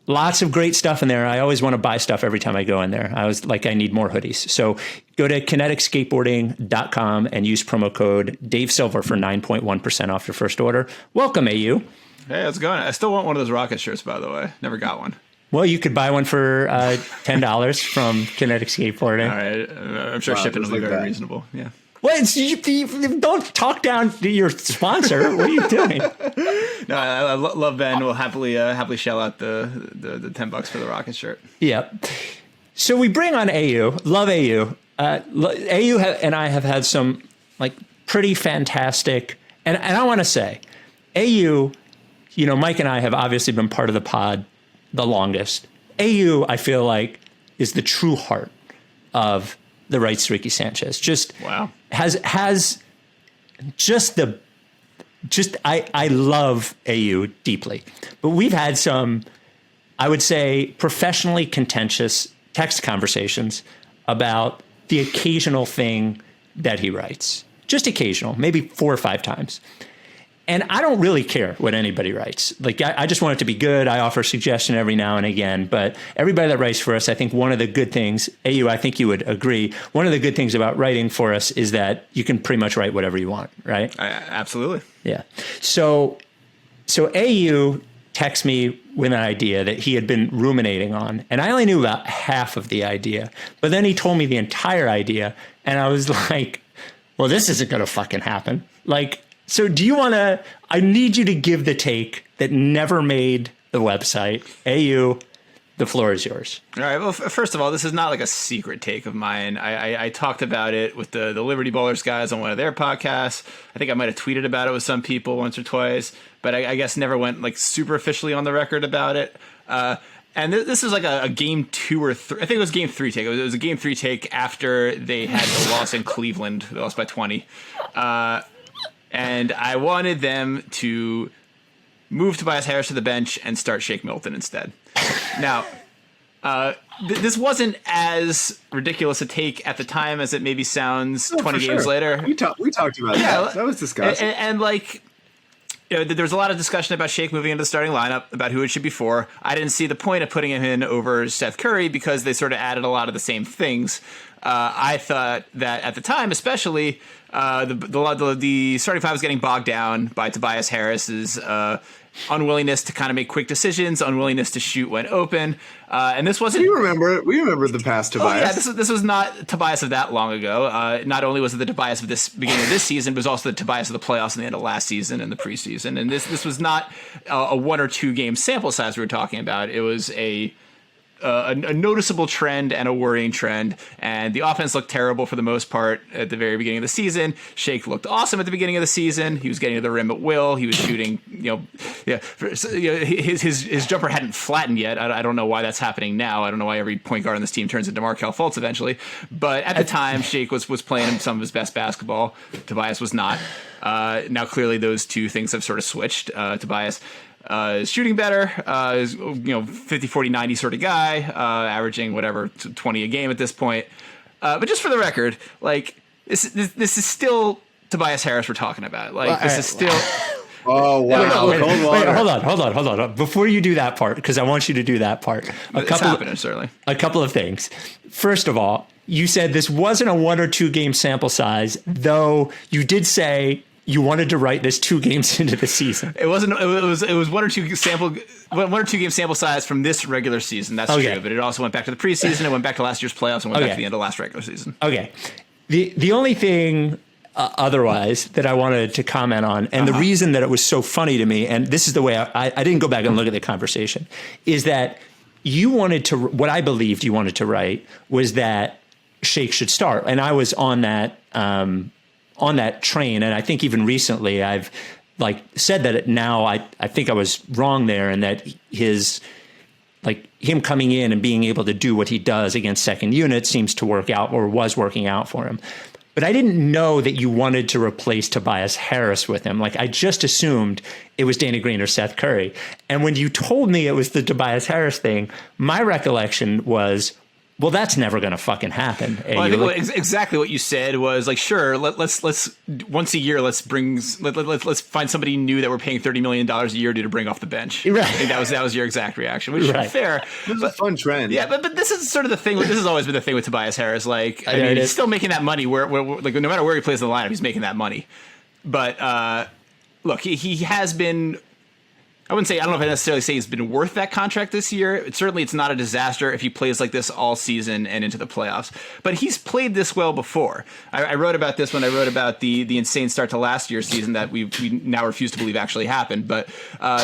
Lots of great stuff in there. I always want to buy stuff every time I go in there. I need more hoodies. So go to kineticskateboarding.com and use promo code Dave Silver for 9.1% off your first order. Welcome, AU. Hey, how's it going? I still want one of those rocket shirts, by the way. Never got one. Well, you could buy one for $10 from Kinetic Skateboarding. All right. I'm sure shipping will be very reasonable. Yeah. Well, don't talk down to your sponsor. What are you doing? No, I love Ben. We'll happily shell out the $10 for the Rocket shirt. Yeah. So we bring on AU. Love AU. AU and I have had some like pretty fantastic, and I want to say, AU, Mike and I have obviously been part of the pod the longest. AU, I feel like, is the true heart of the right Ricky Sanchez. Just wow. Has I love AU deeply, but we've had some, I would say, professionally contentious text conversations about the occasional thing that he writes. Just occasional, maybe 4 or 5 times. And I don't really care what anybody writes. Like, I just want it to be good. I offer suggestion every now and again. But everybody that writes for us, I think one of the good things, AU, I think you would agree, one of the good things about writing for us is that you can pretty much write whatever you want, right? Absolutely. Yeah. So AU texted me with an idea that he had been ruminating on. And I only knew about half of the idea. But then he told me the entire idea. And I was like, well, this isn't going to fucking happen. Like, so do you want to, I need you to give the take that never made the website. AU, the floor is yours. All right. Well, first of all, this is not like a secret take of mine. I talked about it with the Liberty Ballers guys on one of their podcasts. I think I might have tweeted about it with some people once or twice, but I guess never went like super officially on the record about it. And this is like a game 2 or 3. I think it was game 3 take. It was a game 3 take after they had the loss in Cleveland. They lost by 20. And I wanted them to move Tobias Harris to the bench and start Shake Milton instead. Now, this wasn't as ridiculous a take at the time as it maybe sounds 20 games later. We talked about that. That was discussed. And like, there was a lot of discussion about Shake moving into the starting lineup, about who it should be for. I didn't see the point of putting him in over Seth Curry because they sort of added a lot of the same things. I thought that at the time, especially, the starting five was getting bogged down by Tobias Harris's unwillingness to kind of make quick decisions, unwillingness to shoot when open, and this wasn't. We remember the past Tobias. Oh, yeah, this was not Tobias of that long ago. Not only was it the Tobias of this beginning of this season, but it was also the Tobias of the playoffs in the end of last season and the preseason. And this was not a 1 or 2 game sample size we were talking about. It was a noticeable trend and a worrying trend, and the offense looked terrible for the most part at the very beginning of the season. Shake looked awesome at the beginning of the season. He was getting to the rim at will. He was shooting, his jumper hadn't flattened yet. I don't know why that's happening now. I don't know why every point guard on this team turns into Markelle Fultz eventually. But at the time, Shake was playing some of his best basketball. Tobias was not. Now clearly those two things have sort of switched. Tobias is shooting better, is 50, 40, 90 sort of guy, averaging whatever 20 a game at this point. But just for the record, like this is still Tobias Harris we're talking about. Like this is still. Oh wow! Wait, hold on. Before you do that part, because I want you to do that part. Certainly. A couple of things. First of all, you said this wasn't a 1 or 2 game sample size, though you did say you wanted to write this 2 games into the season. It wasn't. It was 1 or 2 game sample size from this regular season. That's true. But it also went back to the preseason. It went back to last year's playoffs and went back to the end of last regular season. Okay. The only thing otherwise that I wanted to comment on, and the reason that it was so funny to me, and this is the way I didn't go back and look at the conversation, is that you wanted to. What I believed you wanted to write was that Shake should start, and I was on that. On that train. And I think even recently I've said that now I think I was wrong there, and that him coming in and being able to do what he does against second unit seems to work out, or was working out for him. But I didn't know that you wanted to replace Tobias Harris with him. Like, I just assumed it was Danny Green or Seth Curry. And when you told me it was the Tobias Harris thing, my recollection was, well, that's never going to fucking happen. Well, I think exactly what you said was like, sure, let's once a year let's find somebody new that we're paying $30 million a year to bring off the bench. Right. I think that was your exact reaction, which is fair. It was a fun trend. Yeah, but this is sort of the thing. This has always been the thing with Tobias Harris. Like, I mean, he's still making that money. Where like no matter where he plays in the lineup, he's making that money. But look, he has been. I don't know if I necessarily say he's been worth that contract this year. It's not a disaster if he plays like this all season and into the playoffs. But he's played this well before. I wrote about this when I wrote about the insane start to last year's season that we now refuse to believe actually happened. But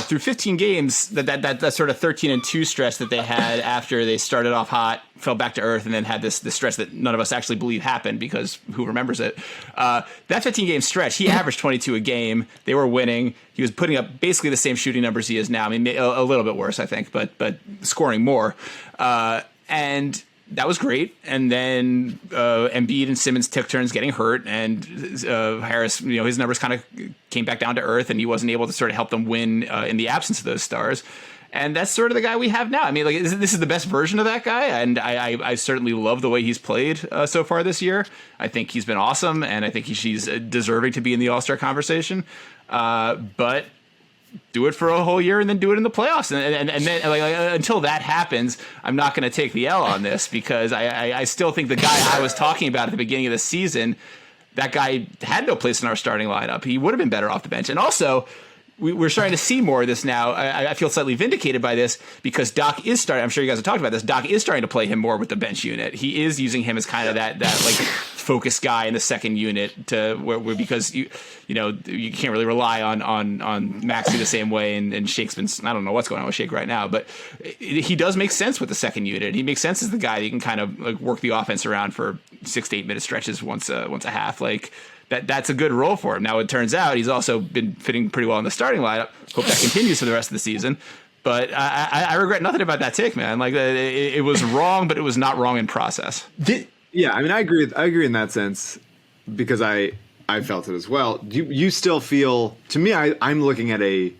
through 15 games, that sort of 13-2 stretch that they had after they started off hot, fell back to earth, and then had this stretch that none of us actually believe happened because who remembers it? That 15-game stretch, he averaged 22 a game. They were winning. He was putting up basically the same shooting numbers he is now. I mean, a little bit worse, I think, but scoring more. And that was great. And then Embiid and Simmons took turns getting hurt, and Harris, his numbers kind of came back down to earth, and he wasn't able to sort of help them win in the absence of those stars. And that's sort of the guy we have now. I mean, like this is the best version of that guy, and I certainly love the way he's played so far this year. I think he's been awesome, and I think he's deserving to be in the All-Star conversation. But do it for a whole year and then do it in the playoffs, and then until that happens, I'm not going to take the L on this because I still think the guy I was talking about at the beginning of the season, that guy had no place in our starting lineup. He would have been better off the bench, and also. We're starting to see more of this now. I feel slightly vindicated by this because Doc is starting. I'm sure you guys have talked about this. Doc is starting to play him more with the bench unit. He is using him as kind of that like focus guy in the second unit because you can't really rely on Maxey the same way. And Shake's been, I don't know what's going on with Shake right now, but he does make sense with the second unit. He makes sense as the guy that you can kind of like work the offense around for 6 to 8 minute stretches once a half. Like. That's a good role for him. Now, it turns out he's also been fitting pretty well in the starting lineup. Hope that continues for the rest of the season. But I regret nothing about that take, man. Like it was wrong, but it was not wrong in process. Yeah, I mean, I agree in that sense because I felt it as well. You still feel, to me, I'm looking at a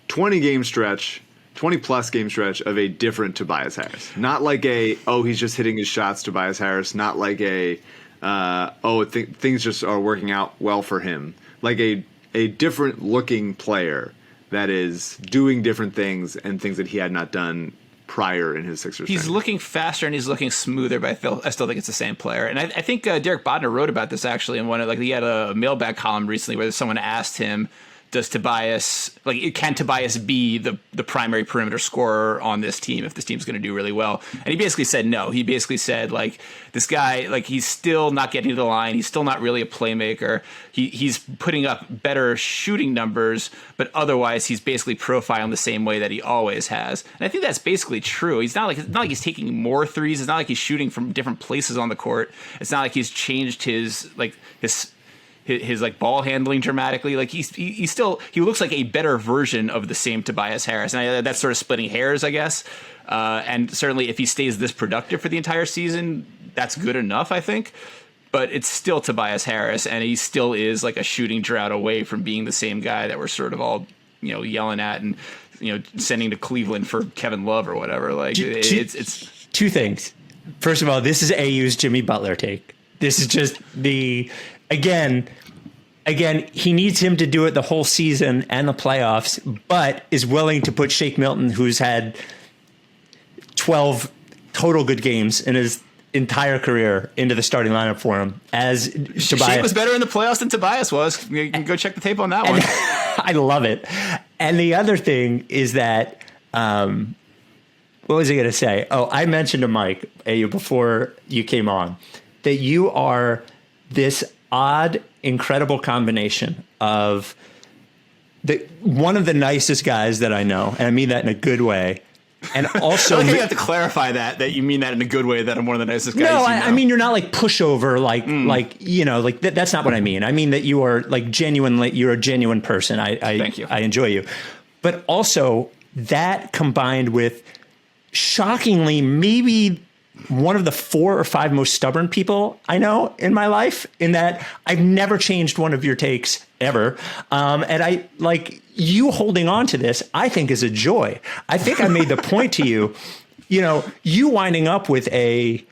20-game stretch, 20-plus game stretch of a different Tobias Harris. Not like he's just hitting his shots Tobias Harris. Not like things just are working out well for him. Like a different looking player that is doing different things and things that he had not done prior in his Sixers. He's training. Looking faster and he's looking smoother, but I still think it's the same player. And I think Derek Bodner wrote about this actually in he had a mailbag column recently where someone asked him, can Tobias be the primary perimeter scorer on this team if this team's going to do really well? And he basically said no. He basically said this guy, he's still not getting to the line. He's still not really a playmaker. He's putting up better shooting numbers, but otherwise he's basically profiling the same way that he always has. And I think that's basically true. It's not like he's taking more threes. It's not like he's shooting from different places on the court. It's not like he's changed his ball handling dramatically. Like he looks like a better version of the same Tobias Harris. And that's sort of splitting hairs, I guess. And certainly if he stays this productive for the entire season, that's good enough, I think. But it's still Tobias Harris, and he still is like a shooting drought away from being the same guy that we're sort of all, yelling at and, sending to Cleveland for Kevin Love or whatever. Like it's two things. First of all, this is AU's Jimmy Butler take. This is just Again, he needs him to do it the whole season and the playoffs, but is willing to put Shake Milton, who's had 12 total good games in his entire career, into the starting lineup for him. As Tobias. Shake was better in the playoffs than Tobias was. You can go check the tape on that one. I love it. And the other thing is that, what was I going to say? Oh, I mentioned to Mike before you came on that you are this odd, incredible combination of one of the nicest guys that I know, and I mean that in a good way, and also you have to clarify that you mean that in a good way, that I'm one of the nicest guys. No, I mean you're not like pushover, that's not what I mean. I mean that you are you're a genuine person. Thank you. I enjoy you, but also that combined with shockingly maybe one of the 4 or 5 most stubborn people I know in my life, in that I've never changed one of your takes ever. And I you holding on to this, I think is a joy. I think I made the point to you, you winding up with an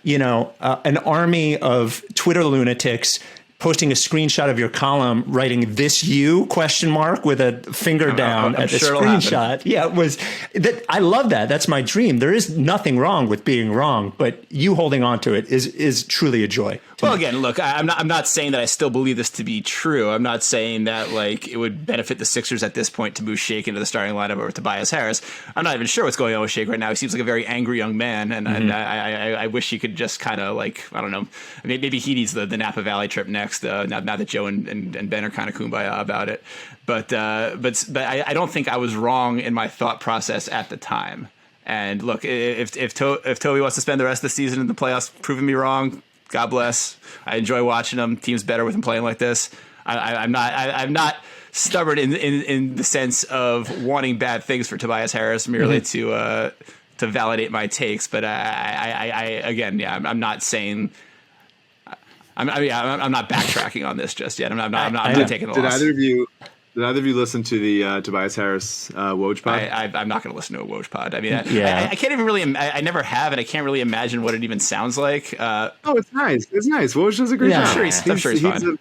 army of Twitter lunatics posting a screenshot of your column, writing "this you?" with a finger down at the screenshot. Yeah, it was that. I love that. That's my dream. There is nothing wrong with being wrong, but you holding on to it is truly a joy. Well, again, look, I'm not saying that I still believe this to be true. I'm not saying that like it would benefit the Sixers at this point to move Shake into the starting lineup over Tobias Harris. I'm not even sure what's going on with Shake right now. He seems like a very angry young man, and I wish he could just kind of like, I don't know, maybe he needs the Napa Valley trip next. Now that Joe and Ben are kind of kumbaya about it, but I don't think I was wrong in my thought process at the time. And look, if Toby wants to spend the rest of the season in the playoffs proving me wrong, God bless. I enjoy watching him. Team's better with him playing like this. I'm not stubborn in the sense of wanting bad things for Tobias Harris merely to validate my takes. But I'm not saying. I'm not backtracking on this just yet. I'm not taking the loss. Did either of you listen to the Tobias Harris Woj pod? I'm not going to listen to a Woj pod. I mean, I can't even really. I never have, and I can't really imagine what it even sounds like. It's nice. It's nice. Woj does a great job. I'm sure he's fine.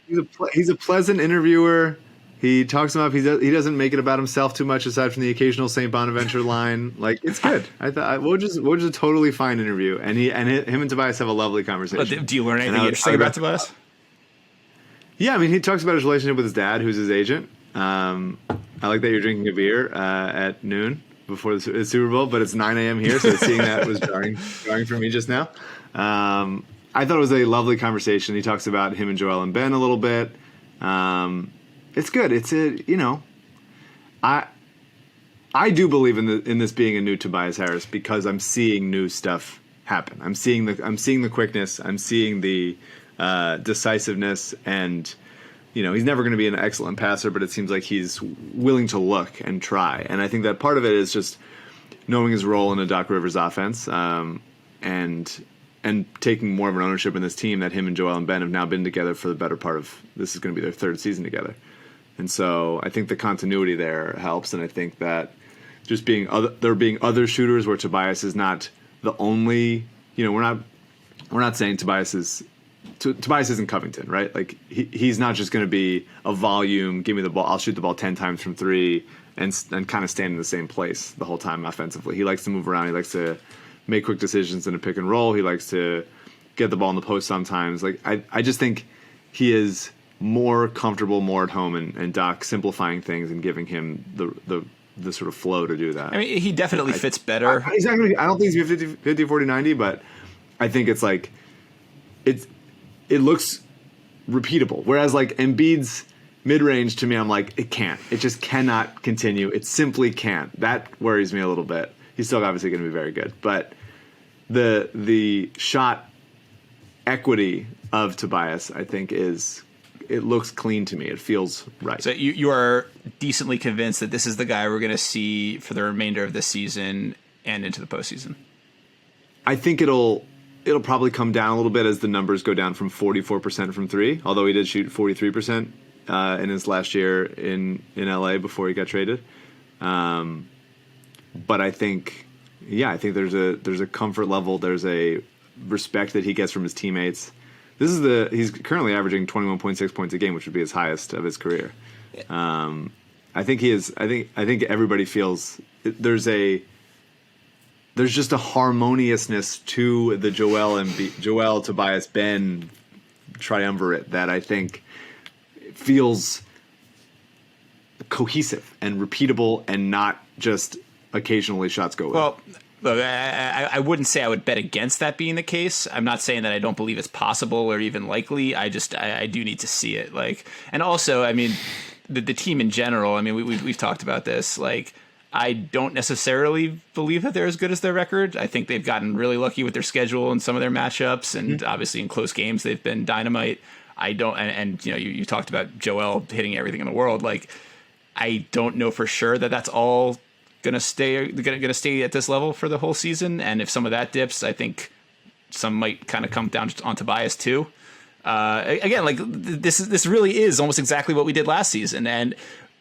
He's a pleasant interviewer. He talks him up. He doesn't make it about himself too much, aside from the occasional St. Bonaventure line. Like, it's good. I thought Woj is a totally fine interview, and him and Tobias have a lovely conversation. Do you learn anything interesting about Tobias? Yeah, I mean, he talks about his relationship with his dad, who's his agent. I like that you're drinking a beer at noon before the Super Bowl, but it's 9 a.m. here, so seeing that was jarring for me just now. I thought it was a lovely conversation. He talks about him and Joel and Ben a little bit. It's good. It's I do believe in this being a new Tobias Harris because I'm seeing new stuff happen. I'm seeing the quickness. I'm seeing the decisiveness, and he's never going to be an excellent passer, but it seems like he's willing to look and try. And I think that part of it is just knowing his role in a Doc Rivers offense, and taking more of an ownership in this team that him and Joel and Ben have now been together for the better part of this is going to be their third season together. And so I think the continuity there helps, and I think that just there being other shooters where Tobias is not the only. We're not saying Tobias isn't Covington, right? Like he's not just going to be a volume. Give me the ball. I'll shoot the ball 10 times from three, and kind of stand in the same place the whole time offensively. He likes to move around. He likes to make quick decisions in a pick and roll. He likes to get the ball in the post sometimes. Like I just think he is more comfortable, more at home, and Doc simplifying things and giving him the sort of flow to do that. I mean, he definitely fits better. Exactly. I don't think he's 50, 40, 90, but I think it's like it looks repeatable. Whereas like Embiid's mid-range, to me, I'm like, it can't. It just cannot continue. It simply can't. That worries me a little bit. He's still obviously going to be very good, but the shot equity of Tobias, I think, it looks clean to me. It feels right. So you are decently convinced that this is the guy we're going to see for the remainder of the season and into the postseason? I think it'll probably come down a little bit as the numbers go down from 44% from three, although he did shoot 43% in his last year in LA before he got traded. But I think there's a comfort level. There's a respect that he gets from his teammates. He's currently averaging 21.6 points a game, which would be his highest of his career. I think he is. I think everybody feels there's just a harmoniousness to the Joel, Tobias, Ben triumvirate that I think feels cohesive and repeatable and not just occasionally shots go in. Well, look, I wouldn't say I would bet against that being the case. I'm not saying that I don't believe it's possible or even likely. I do need to see it. And also, I mean, the team in general. I mean, we've talked about this. Like, I don't necessarily believe that they're as good as their record. I think they've gotten really lucky with their schedule and some of their matchups, and obviously in close games they've been dynamite. I don't, and you talked about Joel hitting everything in the world. Like, I don't know for sure that that's all gonna stay at this level for the whole season. And if some of that dips, I think some might kind of come down on Tobias too. Again, like this really is almost exactly what we did last season, and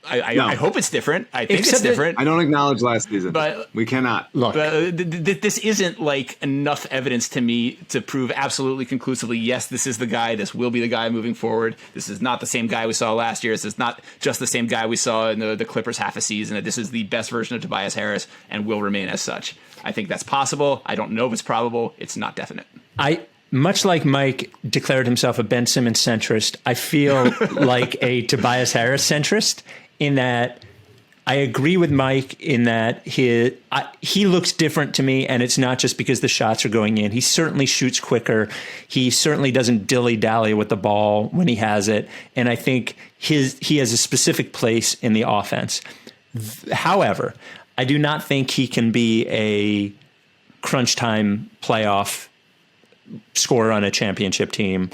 I hope it's different. I think it's different. I don't acknowledge last season, but we cannot. Look, this isn't like enough evidence to me to prove absolutely conclusively, yes, this is the guy. This will be the guy moving forward. This is not the same guy we saw last year. This is not just the same guy we saw in the Clippers half a season. This is the best version of Tobias Harris and will remain as such. I think that's possible. I don't know if it's probable. It's not definite. Much like Mike declared himself a Ben Simmons centrist, I feel like a Tobias Harris centrist in that I agree with Mike in that he looks different to me, and it's not just because the shots are going in. He certainly shoots quicker. He certainly doesn't dilly-dally with the ball when he has it, and I think he has a specific place in the offense. However, I do not think he can be a crunch time playoff scorer on a championship team.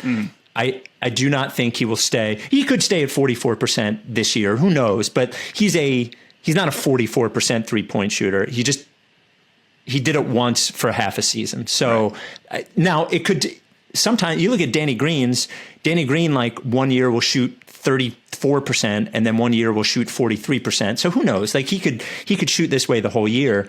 I do not think he will stay. He could stay at 44% this year. Who knows? But he's not a 44% 3-point shooter. He did it once for half a season. So now it could. Sometimes you look at Danny Green, like 1 year will shoot 34% and then 1 year will shoot 43%. So who knows? Like he could shoot this way the whole year.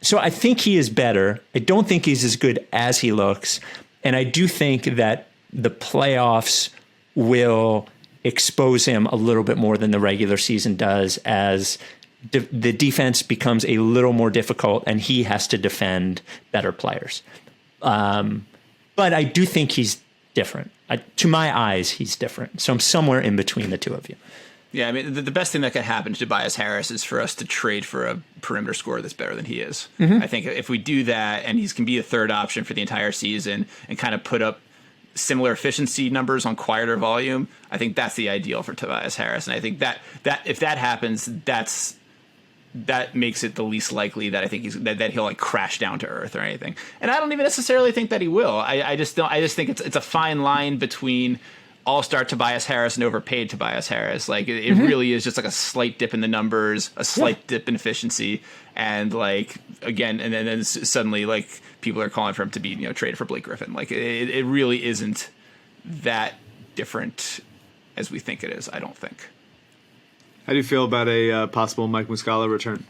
So I think he is better. I don't think he's as good as he looks. And I do think that the playoffs will expose him a little bit more than the regular season does as the defense becomes a little more difficult and he has to defend better players. But I do think he's different. To my eyes, he's different. So I'm somewhere in between the two of you. Yeah, I mean, the best thing that could happen to Tobias Harris is for us to trade for a perimeter scorer that's better than he is. Mm-hmm. I think if we do that and he can be a third option for the entire season and kind of put up similar efficiency numbers on quieter volume, I think that's the ideal for Tobias Harris. And I think that if that happens, that makes it the least likely that I think that he'll like crash down to earth or anything. And I don't even necessarily think that he will. I just think it's a fine line between all-star Tobias Harris and overpaid Tobias Harris. Like it really is just like a slight dip in the numbers, a slight dip in efficiency, and like again, and then suddenly like people are calling for him to be traded for Blake Griffin. Like it really isn't that different as we think it is. I don't think. How do you feel about a possible Mike Muscala return?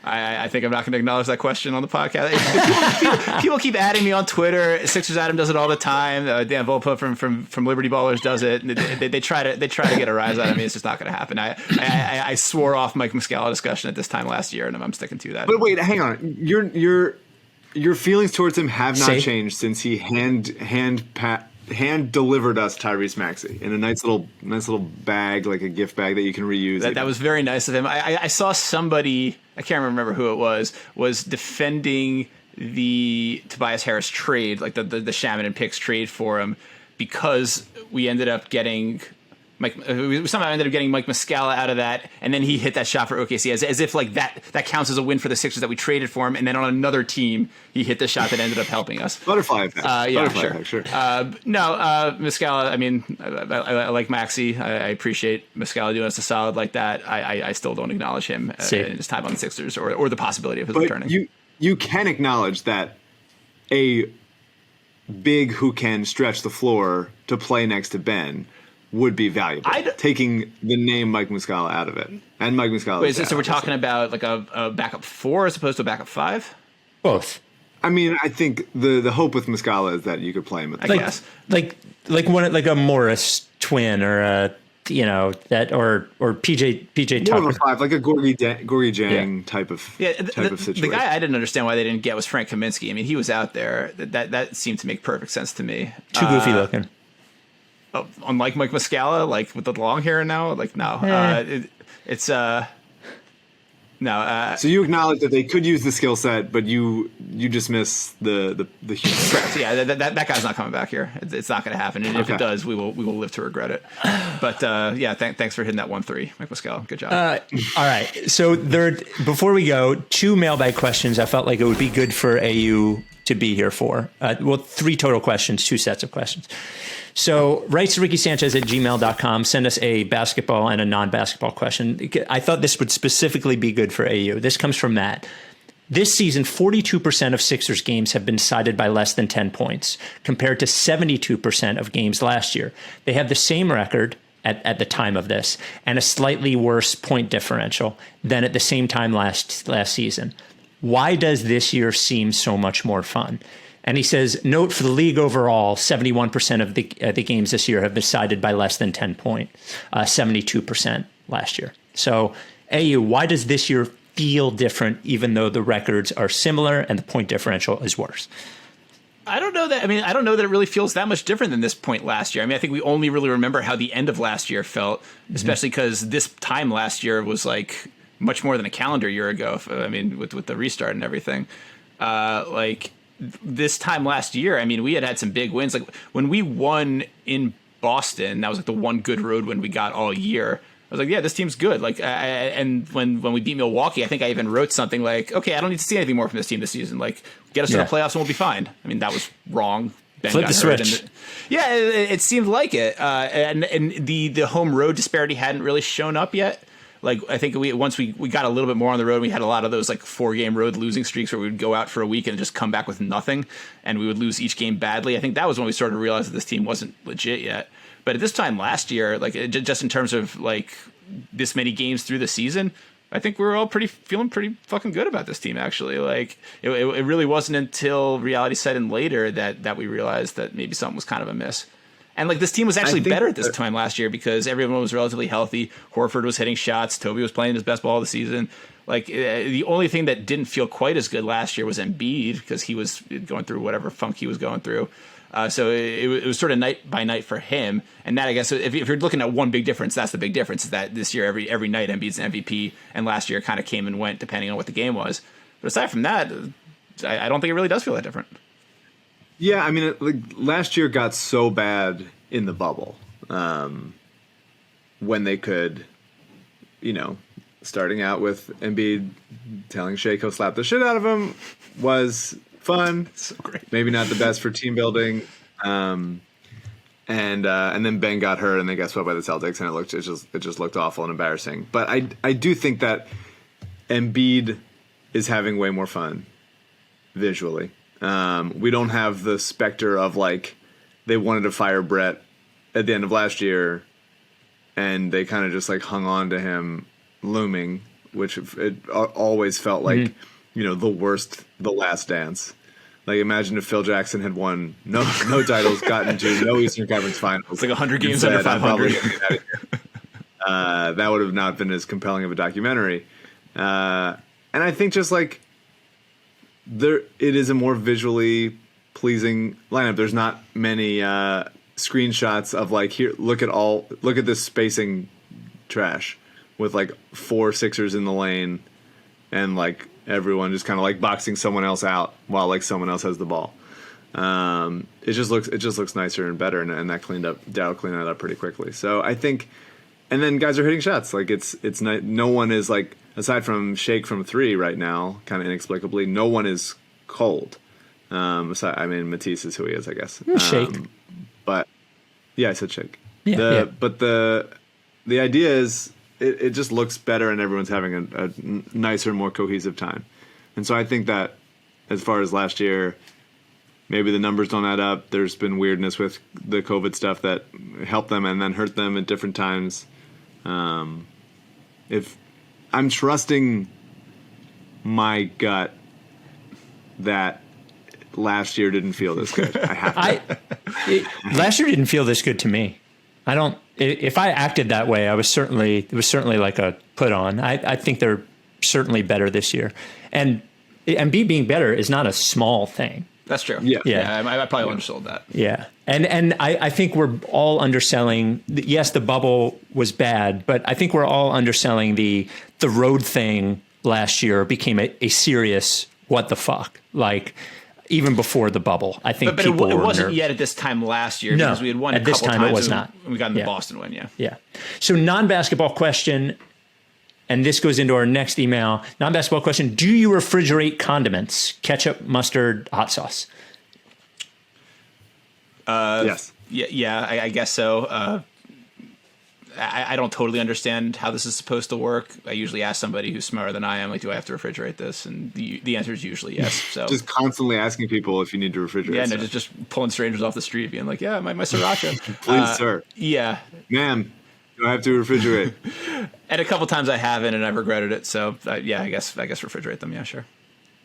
I think I'm not going to acknowledge that question on the podcast. People keep adding me on Twitter. Sixers Adam does it all the time. Dan Volpe from Liberty Ballers does it. They try to get a rise out of me. It's just not going to happen. I swore off Mike Muscala discussion at this time last year, and I'm sticking to that. But wait, hang on. Your feelings towards him have not changed since he hand delivered us Tyrese Maxey in a nice little bag, like a gift bag that you can reuse. That was very nice of him. I saw somebody, I can't remember who it was defending the Tobias Harris trade, like the Shaman and Picks trade for him, because we ended up getting we somehow ended up getting Mike Muscala out of that, and then he hit that shot for OKC as if like that counts as a win for the Sixers that we traded for him, and then on another team he hit the shot that ended up helping us. Butterfly effect. Sure. Muscala. I mean, I like Maxey. I appreciate Muscala doing us a solid like that. I still don't acknowledge him in his time on the Sixers or the possibility of his returning. You can acknowledge that a big who can stretch the floor to play next to Ben would be valuable. Taking the name Mike Muscala out of it. And Mike Muscala. Wait, so we're talking about like a backup 4 as opposed to a backup 5? Both. I mean, I think the hope with Muscala is that you could play him at the guess. Like a Morris twin or a that or PJ Tucker. More of a 5, like a Gorgie Jang type of situation. The guy I didn't understand why they didn't get was Frank Kaminsky. I mean, he was out there. That seemed to make perfect sense to me. Too goofy looking. Unlike Mike Muscala, like with the long hair now, like no, it's no. So you acknowledge that they could use the skill set, but you dismiss the human. Correct. Yeah, that guy's not coming back here. It's not going to happen, and if it does, we will live to regret it. But thanks for hitting that 1-3, Mike Muscala. Good job. All right. So before we go, 2 mailbag questions. I felt like it would be good for AU to be here for. 3 total questions, 2 sets of questions. So writes to RickySanchez@gmail.com. Send us a basketball and a non-basketball question. I thought this would specifically be good for AU. This comes from Matt. This season, 42% of Sixers games have been decided by less than 10 points, compared to 72% of games last year. They have the same record, at the time of this, and a slightly worse point differential than at the same time last season. Why does this year seem so much more fun? And he says, note for the league overall, 71% of the games this year have been decided by less than 10 points, 72% last year. So, AU, why does this year feel different, even though the records are similar and the point differential is worse? I don't know that. I mean, I don't know that it really feels that much different than this point last year. I mean, I think we only really remember how the end of last year felt, especially because this time last year was like much more than a calendar year ago. I mean, with the restart and everything, like this time last year, I mean, we had some big wins. Like when we won in Boston, that was like the one good road win we got all year. I was like, yeah, this team's good. Like, and when we beat Milwaukee, I think I even wrote something like, okay, I don't need to see anything more from this team this season. Like, get us to the playoffs and we'll be fine. I mean, that was wrong. Ben Flip the switch. It seemed like it. And the home road disparity hadn't really shown up yet. Like, I think once we got a little bit more on the road, we had a lot of those like 4-game road losing streaks where we would go out for a week and just come back with nothing, and we would lose each game badly. I think that was when we started to realize that this team wasn't legit yet. But at this time last year, like just in terms of like this many games through the season, I think we were all feeling pretty fucking good about this team, actually. Like it really wasn't until reality set in later that we realized that maybe something was kind of amiss. And like this team was actually better at this time last year because everyone was relatively healthy. Horford was hitting shots. Toby was playing his best ball of the season. Like the only thing that didn't feel quite as good last year was Embiid because he was going through whatever funk he was going through. So it was sort of night by night for him. And that, I guess, if you're looking at one big difference, that's the big difference, is that this year every night Embiid's an MVP, and last year kind of came and went depending on what the game was. But aside from that, I don't think it really does feel that different. Yeah, I mean, last year got so bad in the bubble when they could, starting out with Embiid telling Shake he'll slap the shit out of him was fun. So great. Maybe not the best for team building. And then Ben got hurt and they got swept by the Celtics, and it just looked awful and embarrassing. But I do think that Embiid is having way more fun visually. We don't have the specter of like they wanted to fire Brett at the end of last year, and they kind of just like hung on to him looming, which it always felt like the last dance. Like imagine if Phil Jackson had won no titles, gotten to no Eastern Conference Finals. It's like 100 games under 500. That would have not been as compelling of a documentary. And I think just like it is a more visually pleasing lineup. There's not many screenshots of like here. Look at this spacing trash with like 4 Sixers in the lane and like everyone just kind of like boxing someone else out while like someone else has the ball. It just looks nicer and better, and that Dow cleaned that up pretty quickly. So I think, and then guys are hitting shots. Like it's not, no one is like, aside from Shake from 3 right now, kind of inexplicably, no one is cold. Matisse is who he is, I guess. Shake. But yeah, I said Shake. Yeah, But the idea is it just looks better, and everyone's having a nicer, more cohesive time. And so I think that as far as last year, maybe the numbers don't add up. There's been weirdness with the COVID stuff that helped them and then hurt them at different times. If I'm trusting my gut that last year didn't feel this good. I have to. Last year didn't feel this good to me. I don't. If I acted that way, it was certainly like a put on. I think they're certainly better this year, and Embiid being better is not a small thing. That's true. Yeah. I probably undersold that. Yeah, and I think we're all underselling. Yes, the bubble was bad, but I think we're all underselling the road thing last year became a serious what the fuck, like even before the bubble. I think but it wasn't yet at this time last year because we had won at a this couple time times. it was not. We got in the Boston win, Yeah. So non-basketball question, and this goes into our next email. Non-basketball question: do you refrigerate condiments? Ketchup, mustard, hot sauce? Yes. Yeah, I guess so. I don't totally understand how this is supposed to work. I usually ask somebody who's smarter than I am, like, do I have to refrigerate this? And the answer is usually yes. So just constantly asking people if you need to refrigerate. Yeah, no, just pulling strangers off the street, being like, yeah, my sriracha. Please, sir. Yeah. Ma'am. Do I have to refrigerate? And a couple times I haven't, and I've regretted it. So yeah, I guess refrigerate them. Yeah, sure.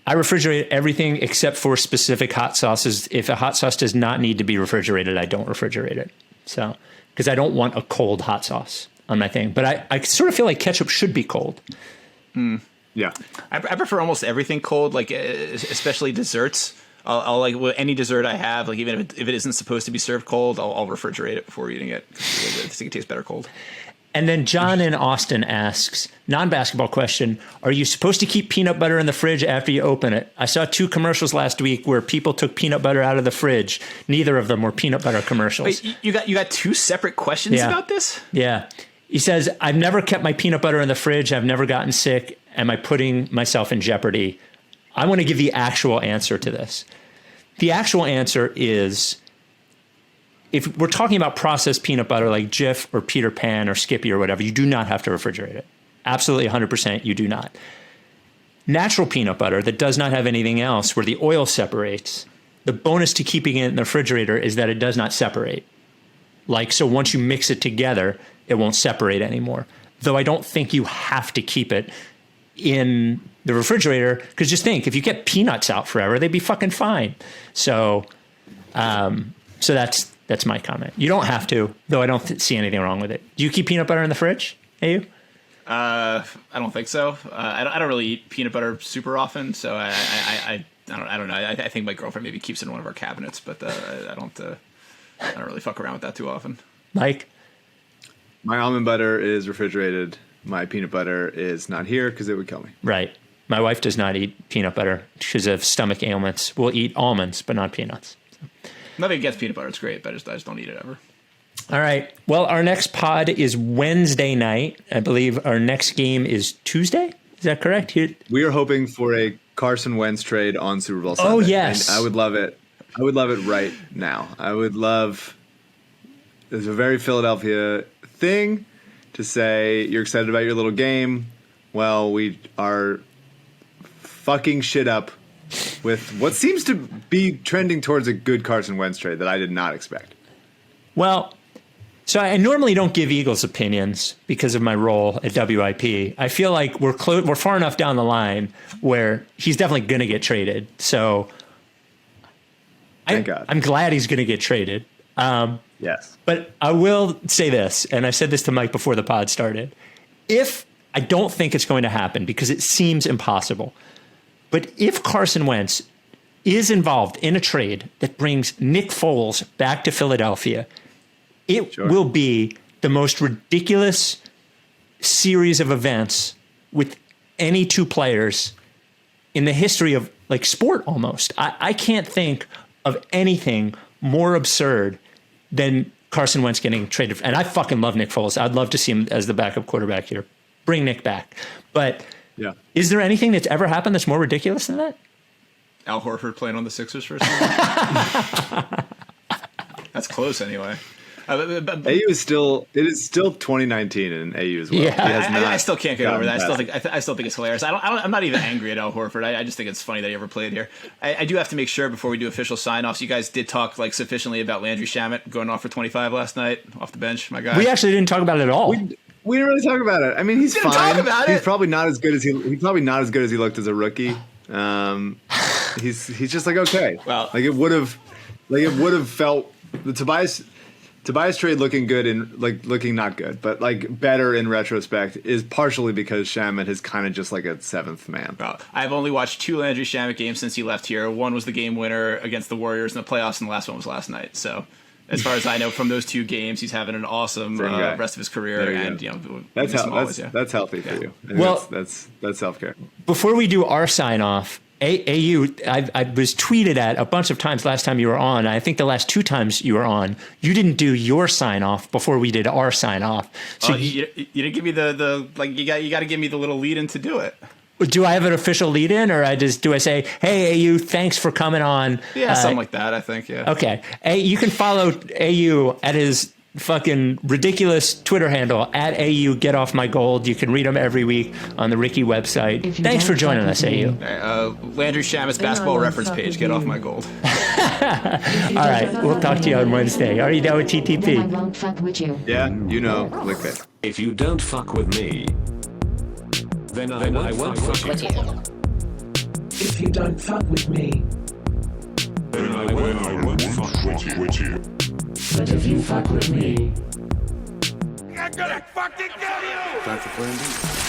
I refrigerate everything except for specific hot sauces. If a hot sauce does not need to be refrigerated, I don't refrigerate it. So, because I don't want a cold hot sauce on my thing. But I sort of feel like ketchup should be cold. Yeah. I prefer almost everything cold, like especially desserts. I'll like any dessert I have, like even if it isn't supposed to be served cold, I'll refrigerate it before eating it. I think it tastes better cold. And then John in Austin asks, non-basketball question, are you supposed to keep peanut butter in the fridge after you open it? I saw 2 commercials last week where people took peanut butter out of the fridge. Neither of them were peanut butter commercials. Wait, you got 2 separate questions about this? Yeah. He says, I've never kept my peanut butter in the fridge. I've never gotten sick. Am I putting myself in jeopardy? I want to give the actual answer to this. The actual answer is, if we're talking about processed peanut butter like Jif or Peter Pan or Skippy or whatever, you do not have to refrigerate it. Absolutely 100% you do not. Natural peanut butter that does not have anything else where the oil separates, the bonus to keeping it in the refrigerator is that it does not separate. So once you mix it together, it won't separate anymore. Though I don't think you have to keep it in the refrigerator, because just think, if you get peanuts out forever, they'd be fucking fine. So that's my comment. You don't have to, though I don't see anything wrong with it. Do you keep peanut butter in the fridge? Hey, you? I don't think so. I don't really eat peanut butter super often, so I don't know. I think my girlfriend maybe keeps it in one of our cabinets, but I don't really fuck around with that too often. Mike? My almond butter is refrigerated. My peanut butter is not here because it would kill me. Right. My wife does not eat peanut butter because of stomach ailments. We'll eat almonds, but not peanuts. Nothing against peanut butter. It's great, but I just don't eat it ever. All right. Well, our next pod is Wednesday night. I believe our next game is Tuesday. Is that correct? We are hoping for a Carson Wentz trade on Super Bowl Sunday. Oh, yes. And I would love it. I would love it right now. I would love... It's a very Philadelphia thing to say you're excited about your little game. Well, we are fucking shit up with what seems to be trending towards a good Carson Wentz trade that I did not expect. Well, so I normally don't give Eagles opinions because of my role at WIP. I feel like we're far enough down the line where he's definitely going to get traded. So Thank God. I'm glad he's going to get traded. Yes. But I will say this, and I said this to Mike before the pod started. If I don't think it's going to happen because it seems impossible, but if Carson Wentz is involved in a trade that brings Nick Foles back to Philadelphia, it will be the most ridiculous series of events with any 2 players in the history of like sport almost. I can't think of anything more absurd than Carson Wentz getting traded. And I fucking love Nick Foles. I'd love to see him as the backup quarterback here. Bring Nick back. But is there anything that's ever happened that's more ridiculous than that? Al Horford playing on the Sixers for a second. That's close anyway. AU is still 2019 in AU as well. Yeah. I still can't get over that. I still think it's hilarious. I'm not even angry at Al Horford. I just think it's funny that he ever played here. I do have to make sure before we do official sign-offs, you guys did talk like sufficiently about Landry Shamet going off for 25 last night off the bench. My guy. We actually didn't talk about it at all. We didn't really talk about it. I mean, he's fine. Talk about he's it. probably not as good as he's probably not as good as he looked as a rookie. He's just like okay. Well, like it would have felt the Tobias trade looking good and like looking not good, but like better in retrospect is partially because Shamet is kind of just like a 7th man. Well, I've only watched 2 Landry Shamet games since he left here. One was the game winner against the Warriors in the playoffs, and the last one was last night. So, as far as I know, from those 2 games, he's having an awesome rest of his career, and that's healthy for you. Well, that's self-care. Before we do our sign off, AU, I was tweeted at a bunch of times last time you were on. I think the last 2 times you were on, you didn't do your sign off before we did our sign off. So you didn't give me the you got to give me the little lead in to do it. Do I have an official lead in, or do I say, hey, AU, thanks for coming on? Yeah, something like that, I think, yeah. Okay. You can follow AU at his fucking ridiculous Twitter handle at AU Get Off My Gold. You can read them every week on the Ricky website. Thanks for joining us, AU. Landry Shamus basketball reference page. Get off my gold. All right, we'll talk to you on Wednesday. Are you down with TTP? I won't fuck with you. Yeah, you know, lick it. If you don't fuck with me, then I won't fuck with you. If you don't fuck with me, Then I won't fuck with you. but if you fuck with me, I'm gonna fucking kill you! That's a plan B.